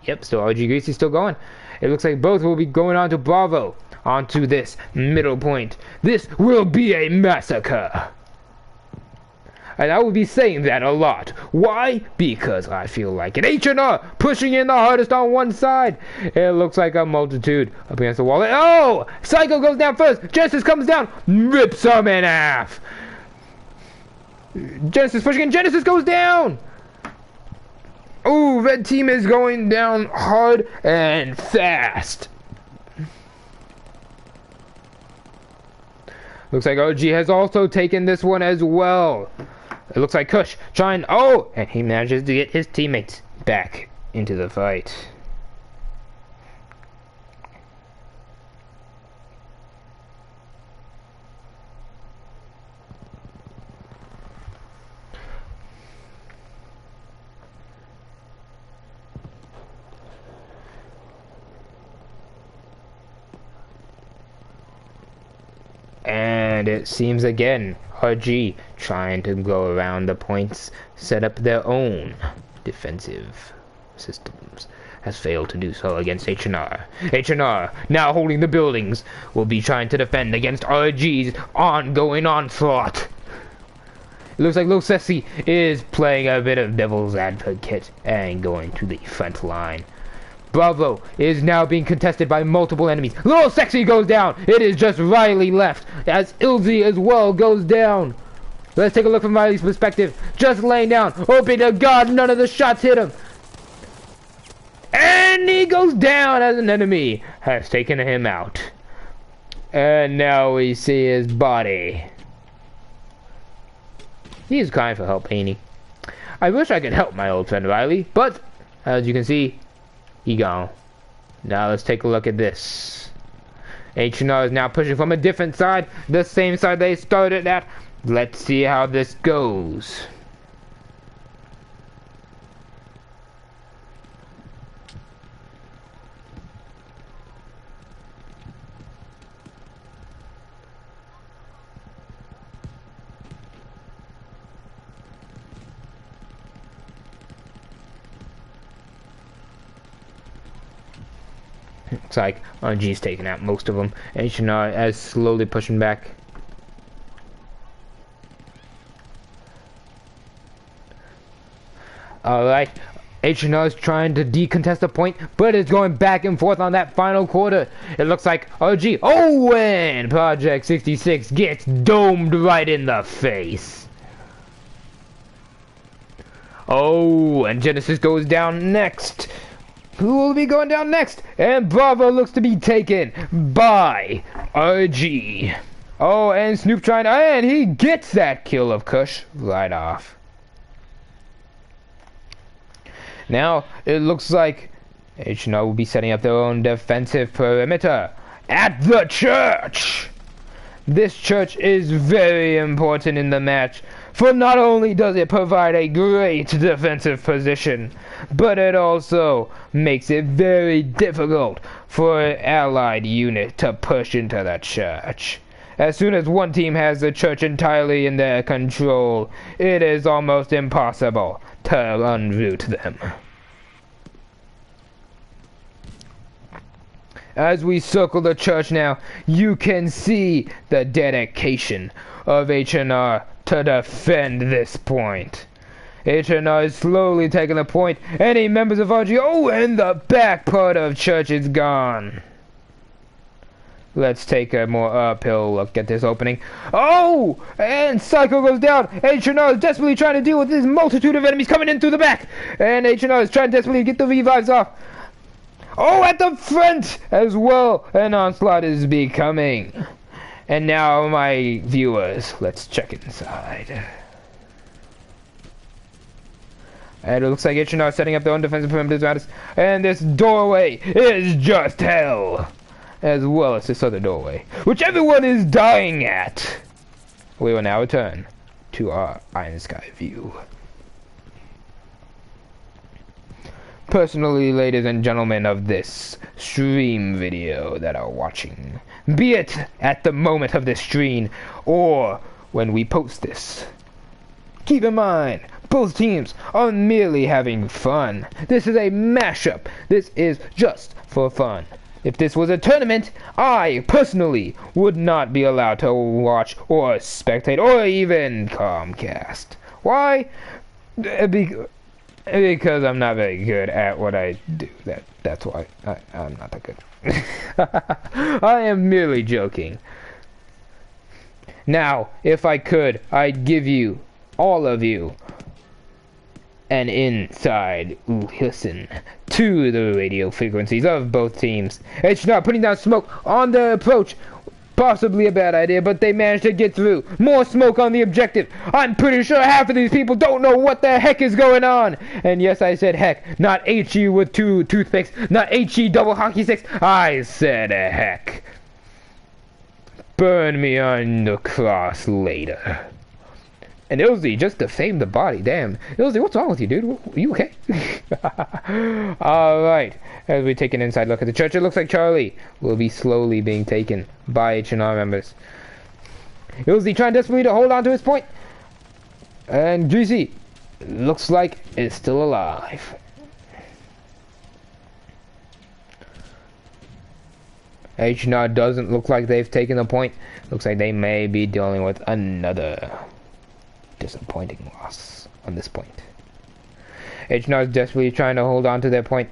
Yep, still RG Greasy's still going. It looks like both will be going on to Bravo, onto this middle point. This will be a massacre. And I will be saying that a lot. Why? Because I feel like it. HNR pushing in the hardest on one side. It looks like a multitude up against the wall. Oh! Psycho goes down first. Genesis comes down. Rips him in half. Genesis pushing in. Genesis goes down. Oh, red team is going down hard and fast. Looks like OG has also taken this one as well. It looks like Kush trying. Oh! And he manages to get his teammates back into the fight. And it seems again, RG trying to go around the points, set up their own defensive systems, has failed to do so against HNR. HNR, now holding the buildings, will be trying to defend against RG's ongoing onslaught. It looks like Lil Sexy is playing a bit of devil's advocate and going to the front line. Bravo is now being contested by multiple enemies. Lil Sexy goes down. It is just Riley left, as Ilzy as well goes down. Let's take a look from Riley's perspective. Just laying down, hoping to God none of the shots hit him. And he goes down as an enemy has taken him out. And now we see his body. He's crying for help, ain't he? I wish I could help my old friend Riley, but as you can see, he gone. Now let's take a look at this. HNR is now pushing from a different side, the same side they started at. Let's see how this goes. Looks like RG's taking out most of them. HNR is slowly pushing back. Alright, HNR is trying to decontest a point, but it's going back and forth on that final quarter. It looks like RG. Oh, and Project 66 gets domed right in the face. Oh, and Genesis goes down next. Who will be going down next? And Bravo looks to be taken by RG. Oh, and Snoop trying, and he gets that kill of Kush right off. Now, it looks like HNR will be setting up their own defensive perimeter at the church. This church is very important in the match, for not only does it provide a great defensive position, but it also makes it very difficult for an allied unit to push into the church. As soon as one team has the church entirely in their control, it is almost impossible to unroot them. As we circle the church now, you can see the dedication of HNR to defend this point. HNR is slowly taking the point. Any members of RG, oh, and the back part of church is gone. Let's take a more uphill look at this opening. Oh! And Psycho goes down. HNR is desperately trying to deal with this multitude of enemies coming in through the back. And HNR is trying desperately to get the revives off. Oh, at the front as well. An onslaught is becoming. And now, my viewers, let's check inside. And it looks like HNR setting up their own defensive perimeters around us. And this doorway is just hell. As well as this other doorway, which everyone is dying at. We will now return to our Iron Sky view. Personally, ladies and gentlemen of this stream video that are watching, be it at the moment of this stream or when we post this, keep in mind, Both teams are merely having fun. This is a mashup. This is just for fun. If this was a tournament, I personally would not be allowed to watch or spectate or even Comcast. Why? Because I'm not very good at what I do. That's why I'm not that good. I am merely joking. Now, if I could, I'd give you, all of you, an inside listen to the radio frequencies of both teams. HNR putting down smoke on the approach. Possibly a bad idea, but they managed to get through. More smoke on the objective. I'm pretty sure half of these people don't know what the heck is going on. And yes, I said heck, not H-E with 2 toothpicks, not H-E double hockey sticks. I said heck. Burn me on the cross later. And Ilzy just defamed the body. Damn. Ilzy, what's wrong with you, dude? Are you okay? Alright. As we take an inside look at the church, it looks like Charlie will be slowly being taken by HNR members. Ilzy trying desperately to hold on to his point. And Greasy looks like it's still alive. HNR doesn't look like they've taken the point. Looks like they may be dealing with another disappointing loss on this point. HNR is desperately trying to hold on to their point.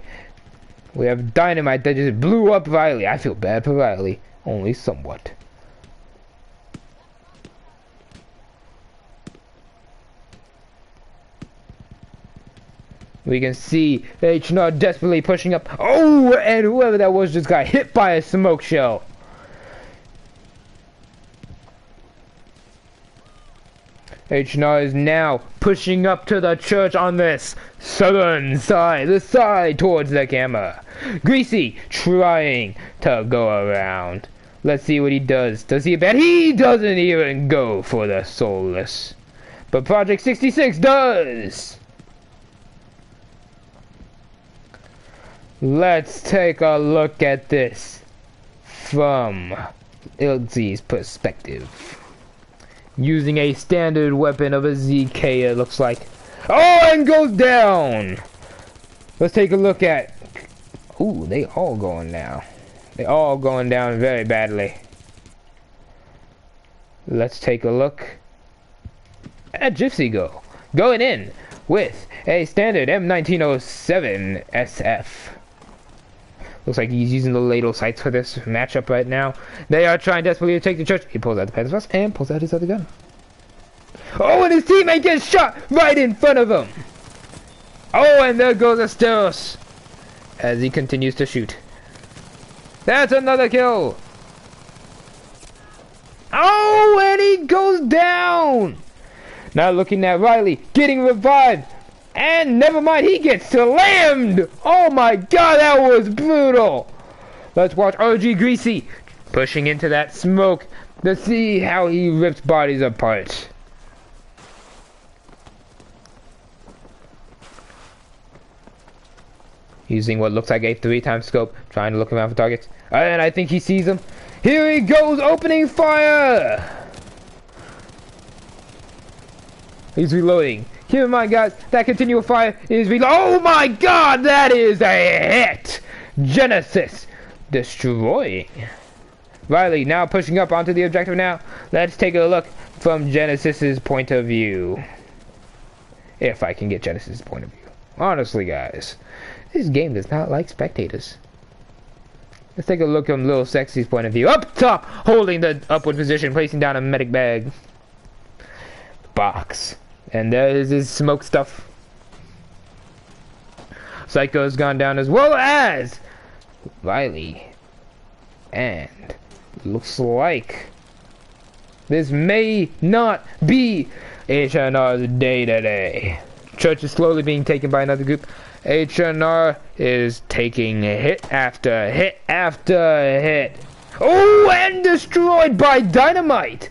We have Dynamite that just blew up Riley. I feel bad for Riley, only somewhat. We can see HNR desperately pushing up. Oh, and whoever that was just got hit by a smoke shell. HNR is now pushing up to the church on this southern side, the side towards the camera. Greasy trying to go around. Let's see what he does. Does he bet? He doesn't even go for the soulless. But Project 66 does. Let's take a look at this from Ilzy's perspective. Using a standard weapon of a ZK, it looks like. Oh, and goes down! Let's take a look at... Ooh, they all going down. They all going down very badly. Let's take a look at Gypsy Go. Going in with a standard M1907 SF. Looks like he's using the ladle sights for this matchup right now. They are trying desperately to take the church. He pulls out the pencil vest and pulls out his other gun. Oh, and his teammate gets shot right in front of him. Oh, and there goes Asteros as he continues to shoot. That's another kill. Oh, and he goes down. Now looking at Riley getting revived. And never mind, he gets slammed! Oh my god, that was brutal! Let's watch RG Greasy pushing into that smoke to see how he rips bodies apart. Using what looks like a 3-time scope, trying to look around for targets. And I think he sees them. Here he goes, opening fire! He's reloading. Keep in mind, guys, that continual fire is oh my god, that is a hit! Genesis destroying. Riley now pushing up onto the objective now. Let's take a look from Genesis's point of view. If I can get Genesis's point of view. Honestly, guys, this game does not like spectators. Let's take a look from Lil Sexy's point of view. Up top, holding the upward position, placing down a medic bag. Box. And there is his smoke stuff. Psycho's gone down as well as Riley. And looks like this may not be HNR's day today. Church is slowly being taken by another group. HNR is taking hit after hit after hit. Oh, and destroyed by dynamite.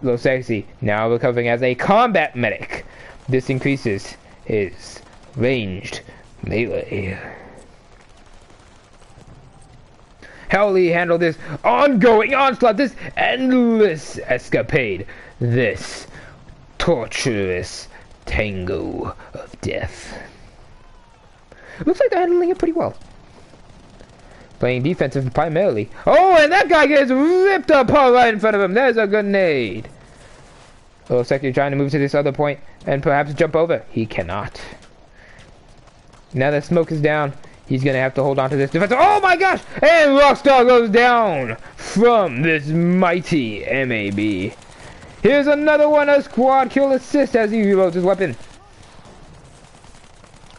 Low Sexy now recovering as a combat medic. This increases his ranged melee. How will he handle this ongoing onslaught, this endless escapade, this torturous tango of death. Looks like they're handling it pretty well. Playing defensive primarily. Oh, and that guy gets ripped apart right in front of him. There's a grenade. Looks like you're trying to move to this other point and perhaps jump over. He cannot. Now that smoke is down, he's gonna have to hold on to this defense. Oh my gosh! And Rockstar goes down from this mighty MAB. Here's another one, a squad kill assist as he reloads his weapon.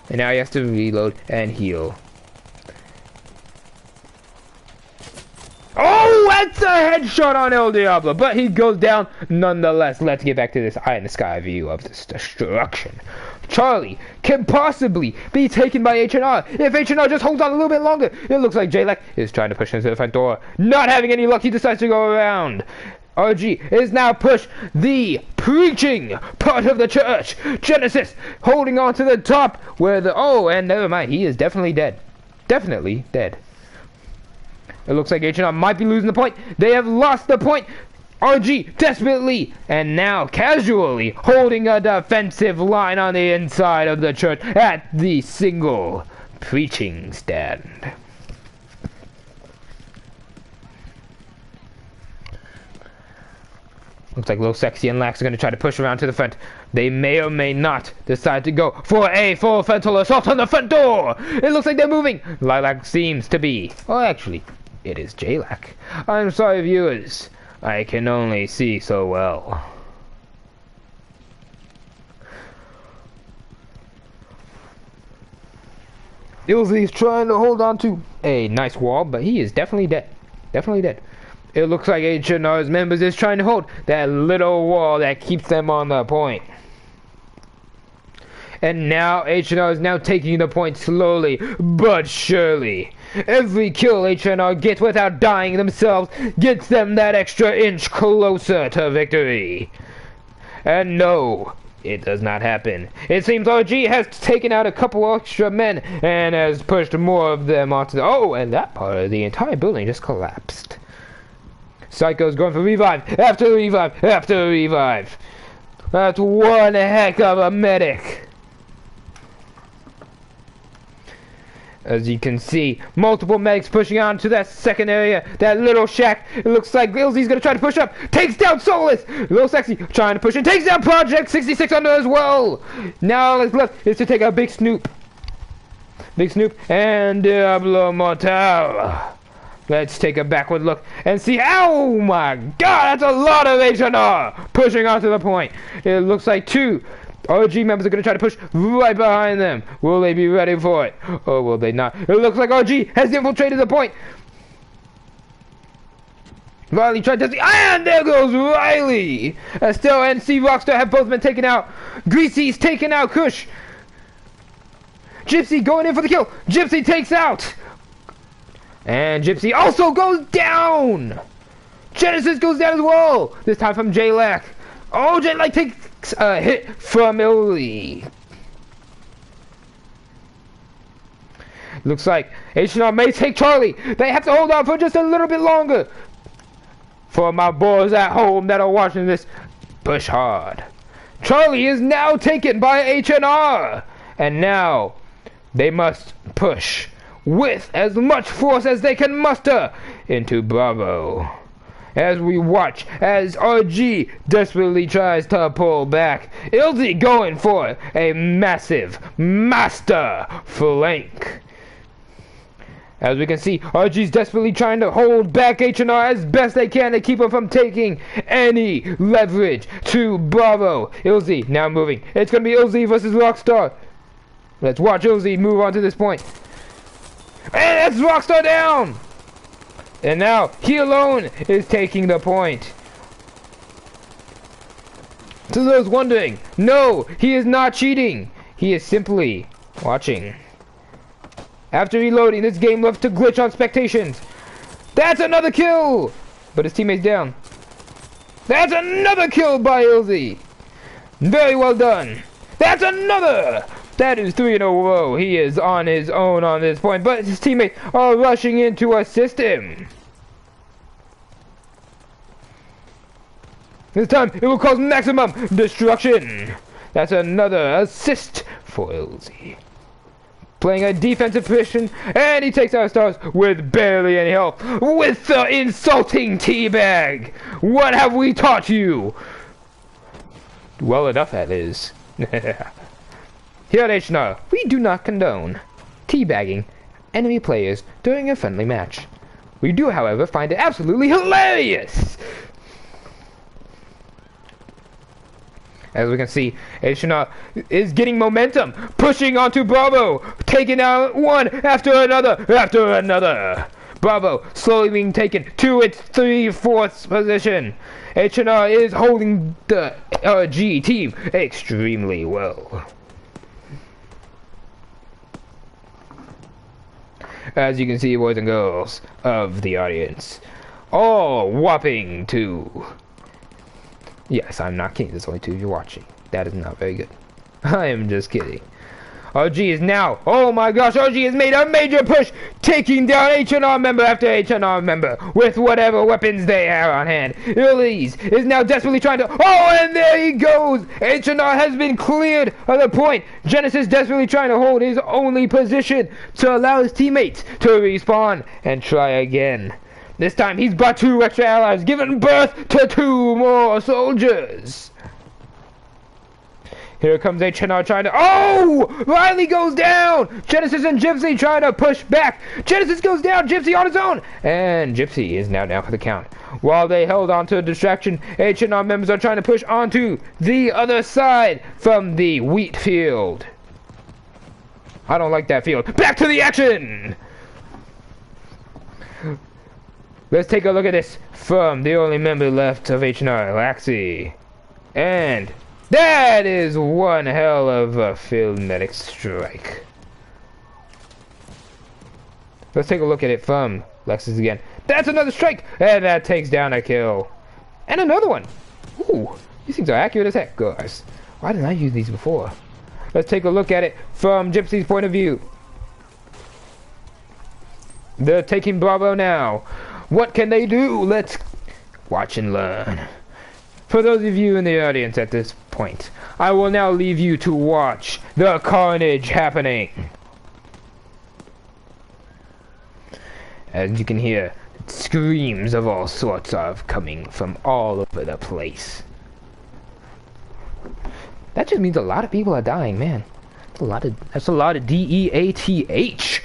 And now he has to reload and heal. Oh, that's a headshot on El Diablo, but he goes down nonetheless. Let's get back to this eye in the sky view of this destruction. Charlie can possibly be taken by HNR if HNR just holds on a little bit longer. It looks like J-Lek is trying to push into the front door. Not having any luck, he decides to go around. RG is now pushed the preaching part of the church. Genesis holding on to the top where the... Oh, and never mind, he is definitely dead. Definitely dead. It looks like H&R might be losing the point. They have lost the point. RG desperately and now casually holding a defensive line on the inside of the church at the single preaching stand. Looks like Lil Sexy and Lax are going to try to push around to the front. They may or may not decide to go for a full frontal assault on the front door. It looks like they're moving. Lilac seems to be. Oh, actually, it is J-Lac. I'm sorry, viewers. I can only see so well. Ilzy's trying to hold on to a nice wall, but he is definitely dead. Definitely dead. It looks like HNR's members is trying to hold that little wall that keeps them on the point. And now HNR is now taking the point slowly but surely. Every kill HNR gets without dying themselves gets them that extra inch closer to victory. And no, it does not happen. It seems RG has taken out a couple extra men and has pushed more of them onto the... Oh, and that part of the entire building just collapsed. Psycho's going for revive after revive after revive. That's one heck of a medic. As you can see, multiple medics pushing on to that second area, that little shack. It looks like Ilzy's gonna try to push up. Takes down Solus. Lil Sexy trying to push in. Takes down Project 66 under as well. Now all that's left is to take a Big Snoop. Big Snoop and Diablo Mortal. Let's take a backward look and see. Oh my god, that's a lot of HNR pushing onto the point. It looks like two RG members are going to try to push right behind them. Will they be ready for it? Or will they not? It looks like RG has infiltrated the point. Riley tried to see, and there goes Riley. Estelle and C Rockstar have both been taken out. Greasy's taken out Kush. Gypsy going in for the kill. Gypsy takes out. And Gypsy also goes down! Genesis goes down as well! This time from J-Lac. Oh, J-Lac takes a hit from Illy. Looks like H&R may take Charlie. They have to hold on for just a little bit longer. For my boys at home that are watching this, push hard. Charlie is now taken by H&R. And now they must push with as much force as they can muster into Bravo. As we watch as RG desperately tries to pull back, Ilzy going for a massive master flank. As we can see, RG's desperately trying to hold back HNR as best they can to keep him from taking any leverage to Bravo. Ilzy now moving. It's going to be Ilzy versus Rockstar. Let's watch Ilzy move on to this point. And that's Rockstar down! And now, he alone is taking the point. To those wondering, no, he is not cheating. He is simply watching. After reloading, this game loves to glitch on expectations. That's another kill! But his teammate's down. That's another kill by Ilzy. Very well done. That's another! That is 3 in a row. He is on his own on this point, but his teammates are rushing in to assist him. This time, it will cause maximum destruction. That's another assist for LZ. Playing a defensive position, and he takes out stars with barely any help. With the insulting teabag! What have we taught you? Well enough, that is. Here at HNR, we do not condone teabagging enemy players during a friendly match. We do, however, find it absolutely hilarious! As we can see, HNR is getting momentum, pushing onto Bravo, taking out one after another. Bravo slowly being taken to its 3/4 position. HNR is holding the G team extremely well. As you can see, boys and girls of the audience, all whopping to... Yes, I'm not kidding. There's only 2 of you watching. That is not very good. I am just kidding. OG is now... Oh my gosh, OG has made a major push, taking down HNR member after HNR member with whatever weapons they have on hand. Elise is now desperately trying to... Oh, and there he goes! HNR has been cleared of the point. Genesis desperately trying to hold his only position to allow his teammates to respawn and try again. This time he's brought 2 extra allies, giving birth to 2 more soldiers. Here comes HNR trying to... Oh! Riley goes down! Genesis and Gypsy trying to push back. Genesis goes down, Gypsy on his own. And Gypsy is now down for the count. While they held on to a distraction, HNR members are trying to push onto the other side from the wheat field. I don't like that field. Back to the action! Let's take a look at this from the only member left of HNR, Laxi. And that is one hell of a field medic strike. Let's take a look at it from Lexus again. That's another strike! And that takes down a kill. And another one! Ooh, these things are accurate as heck, guys. Why didn't I use these before? Let's take a look at it from Gypsy's point of view. They're taking Bravo now. What can they do? Let's watch and learn. For those of you in the audience at this point, I will now leave you to watch the carnage happening. As you can hear, screams of all sorts are coming from all over the place. That just means a lot of people are dying, man. That's a lot of DEATH.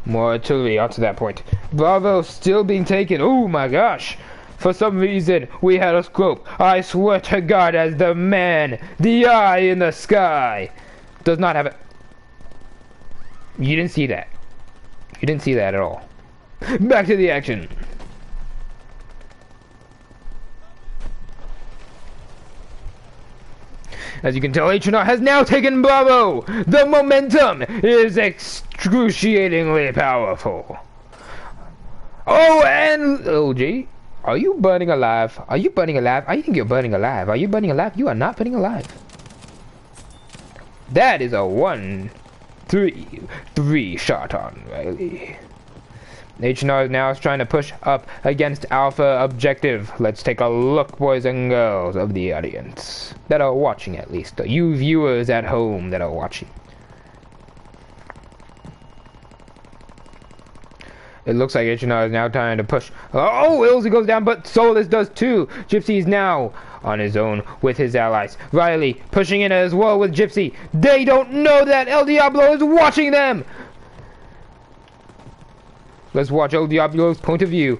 More artillery out to that point. Bravo still being taken. Oh my gosh. For some reason, we had a scope. I swear to God, as the man, the eye in the sky, does not have it. You didn't see that. You didn't see that at all. Back to the action. As you can tell, HNR has now taken Bravo! The momentum is excruciatingly powerful. Oh, and... OG, are you burning alive? Are you burning alive? I think you're burning alive. Are you burning alive? You are not burning alive. That is a 1-3 shot on Riley. HNR now is trying to push up against Alpha objective. Let's take a look, boys and girls of the audience that are watching, at least. You viewers at home that are watching. It looks like HNR is now trying to push. Oh, Ilzy goes down, but Solus does too. Gypsy is now on his own with his allies. Riley pushing in as well with Gypsy. They don't know that El Diablo is watching them. Let's watch El Diablo's point of view.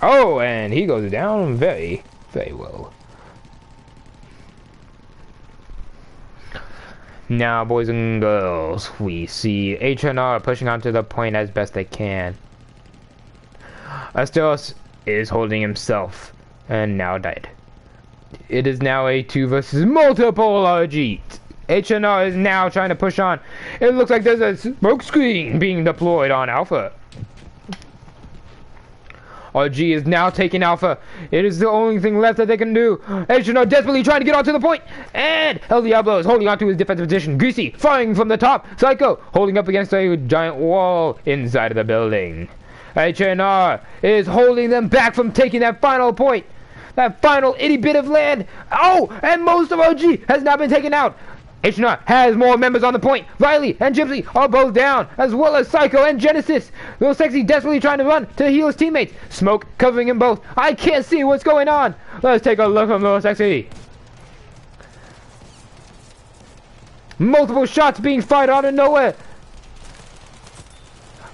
Oh, and he goes down very, very well. Now, boys and girls, we see HNR pushing onto the point as best they can. Asteros is holding himself and now died. It is now a 2 versus multiple RG. HNR is now trying to push on. It looks like there's a smoke screen being deployed on Alpha. RG is now taking Alpha. It is the only thing left that they can do. HNR desperately trying to get onto the point. And El Diablo is holding onto his defensive position. Greasy firing from the top. Psycho holding up against a giant wall inside of the building. HNR is holding them back from taking that final point. That final itty bit of land. Oh, and most of OG has now been taken out. HNR has more members on the point. Riley and Gypsy are both down, as well as Psycho and Genesis. Lil Sexy desperately trying to run to heal his teammates. Smoke covering them both. I can't see what's going on. Let's take a look from Lil Sexy. Multiple shots being fired out of nowhere.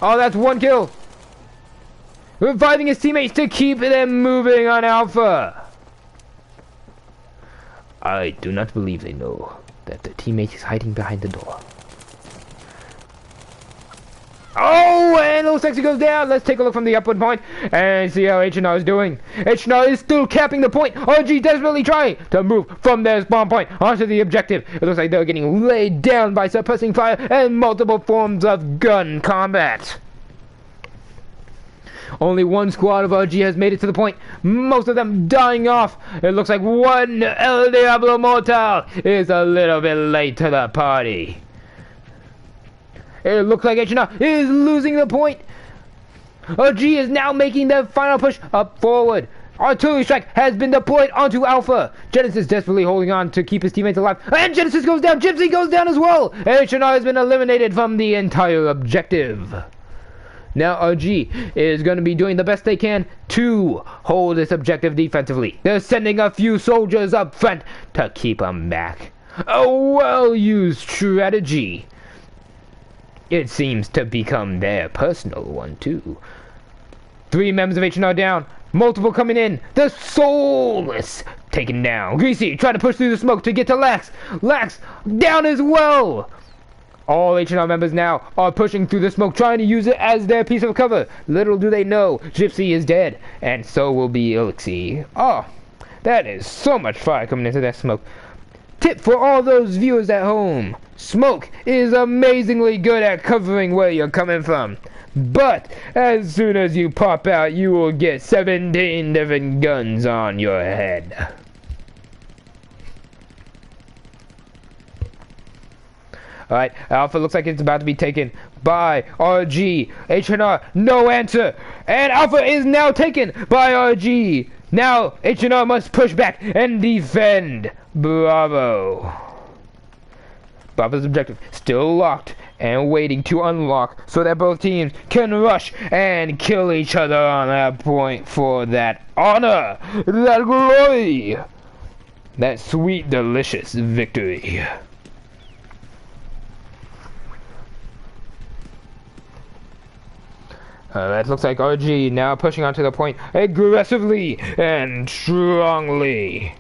Oh, that's one kill. Reviving his teammates to keep them moving on Alpha. I do not believe they know that the teammate is hiding behind the door. Oh, and Little Sexy goes down. Let's take a look from the upward point and see how HNR is doing. HNR is still capping the point. RG desperately trying to move from their spawn point onto the objective. It looks like they're getting laid down by suppressing fire and multiple forms of gun combat. Only one squad of RG has made it to the point, most of them dying off. It looks like one El Diablo Mortal is a little bit late to the party. It looks like HNR is losing the point. RG is now making their final push up forward. Artillery strike has been deployed onto Alpha. Genesis desperately holding on to keep his teammates alive. And Genesis goes down. Gypsy goes down as well. HNR has been eliminated from the entire objective. Now RG is going to be doing the best they can to hold this objective defensively. They're sending a few soldiers up front to keep them back. A well-used strategy. It seems to become their personal one too. 3 members of HNR down. Multiple coming in. The Soulless taken down. Greasy trying to push through the smoke to get to Lax. Lax down as well. All HNR members now are pushing through the smoke, trying to use it as their piece of cover. Little do they know, Gypsy is dead, and so will be Elixir. Oh, that is so much fire coming into that smoke. Tip for all those viewers at home. Smoke is amazingly good at covering where you're coming from. But as soon as you pop out, you will get 17 different guns on your head. Alright, Alpha looks like it's about to be taken by RG. HNR, no answer. And Alpha is now taken by RG. Now, HNR must push back and defend. Bravo. Bravo's objective still locked and waiting to unlock so that both teams can rush and kill each other on that point for that honor, that glory, that sweet, delicious victory. That looks like RG now pushing onto the point aggressively and strongly.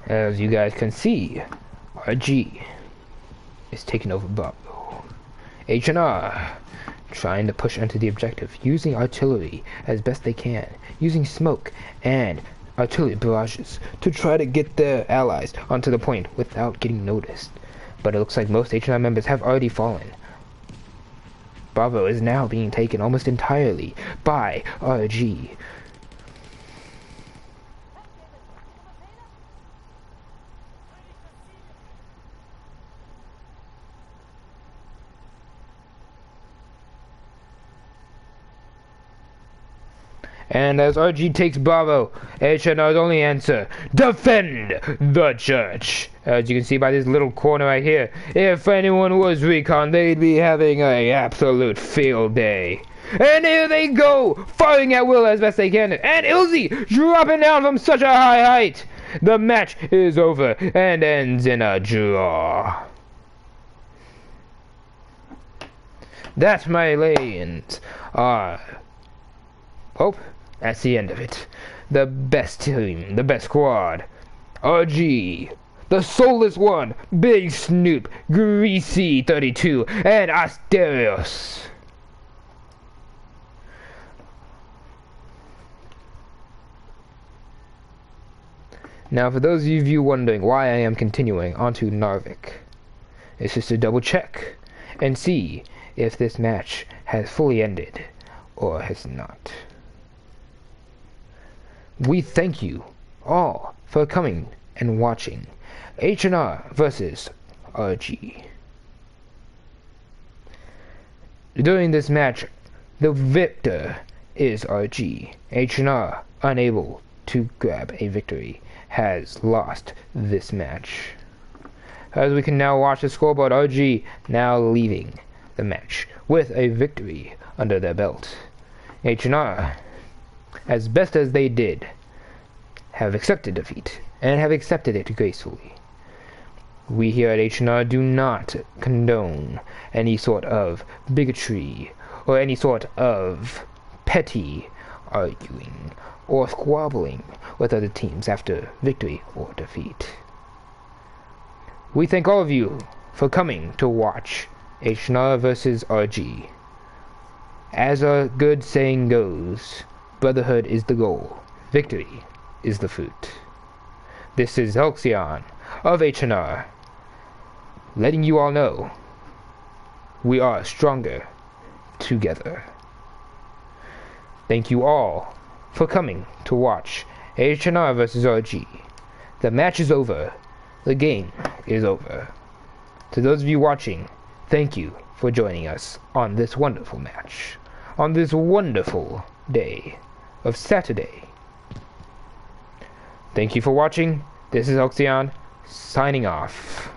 As you guys can see, RG is taking over Bravo. HNR trying to push into the objective, using artillery as best they can, using smoke and artillery barrages to try to get their allies onto the point without getting noticed. But it looks like most HNR members have already fallen. Bravo is now being taken almost entirely by RG. And as RG takes Bravo, HNR's only answer, defend the church. As you can see by this little corner right here, if anyone was recon, they'd be having an absolute field day. And here they go, firing at will as best they can. And Ilzy dropping down from such a high height. The match is over and ends in a draw. That, my lanes, are... Oh, that's the end of it. The best team, the best squad. RG, the Soulless One, Big Snoop, Greasy 32, and Asterios. Now, for those of you wondering why I am continuing onto Narvik, it's just to double check and see if this match has fully ended or has not. We thank you all for coming and watching HNR versus RG. During this match, the victor is RG. HNR, unable to grab a victory, has lost this match. As we can now watch the scoreboard, RG now leaving the match with a victory under their belt. HNR, as best as they did, have accepted defeat and have accepted it gracefully. We here at HNR do not condone any sort of bigotry or any sort of petty arguing or squabbling with other teams after victory or defeat. We thank all of you for coming to watch HNR versus RG. As our good saying goes, Brotherhood is the goal, victory is the fruit. This is Halcyon of HNR, letting you all know we are stronger together. Thank you all for coming to watch HNR versus RG. The match is over. The game is over. To those of you watching, thank you for joining us on this wonderful match, on this wonderful day of Saturday. Thank you for watching. This is Halcyon, signing off.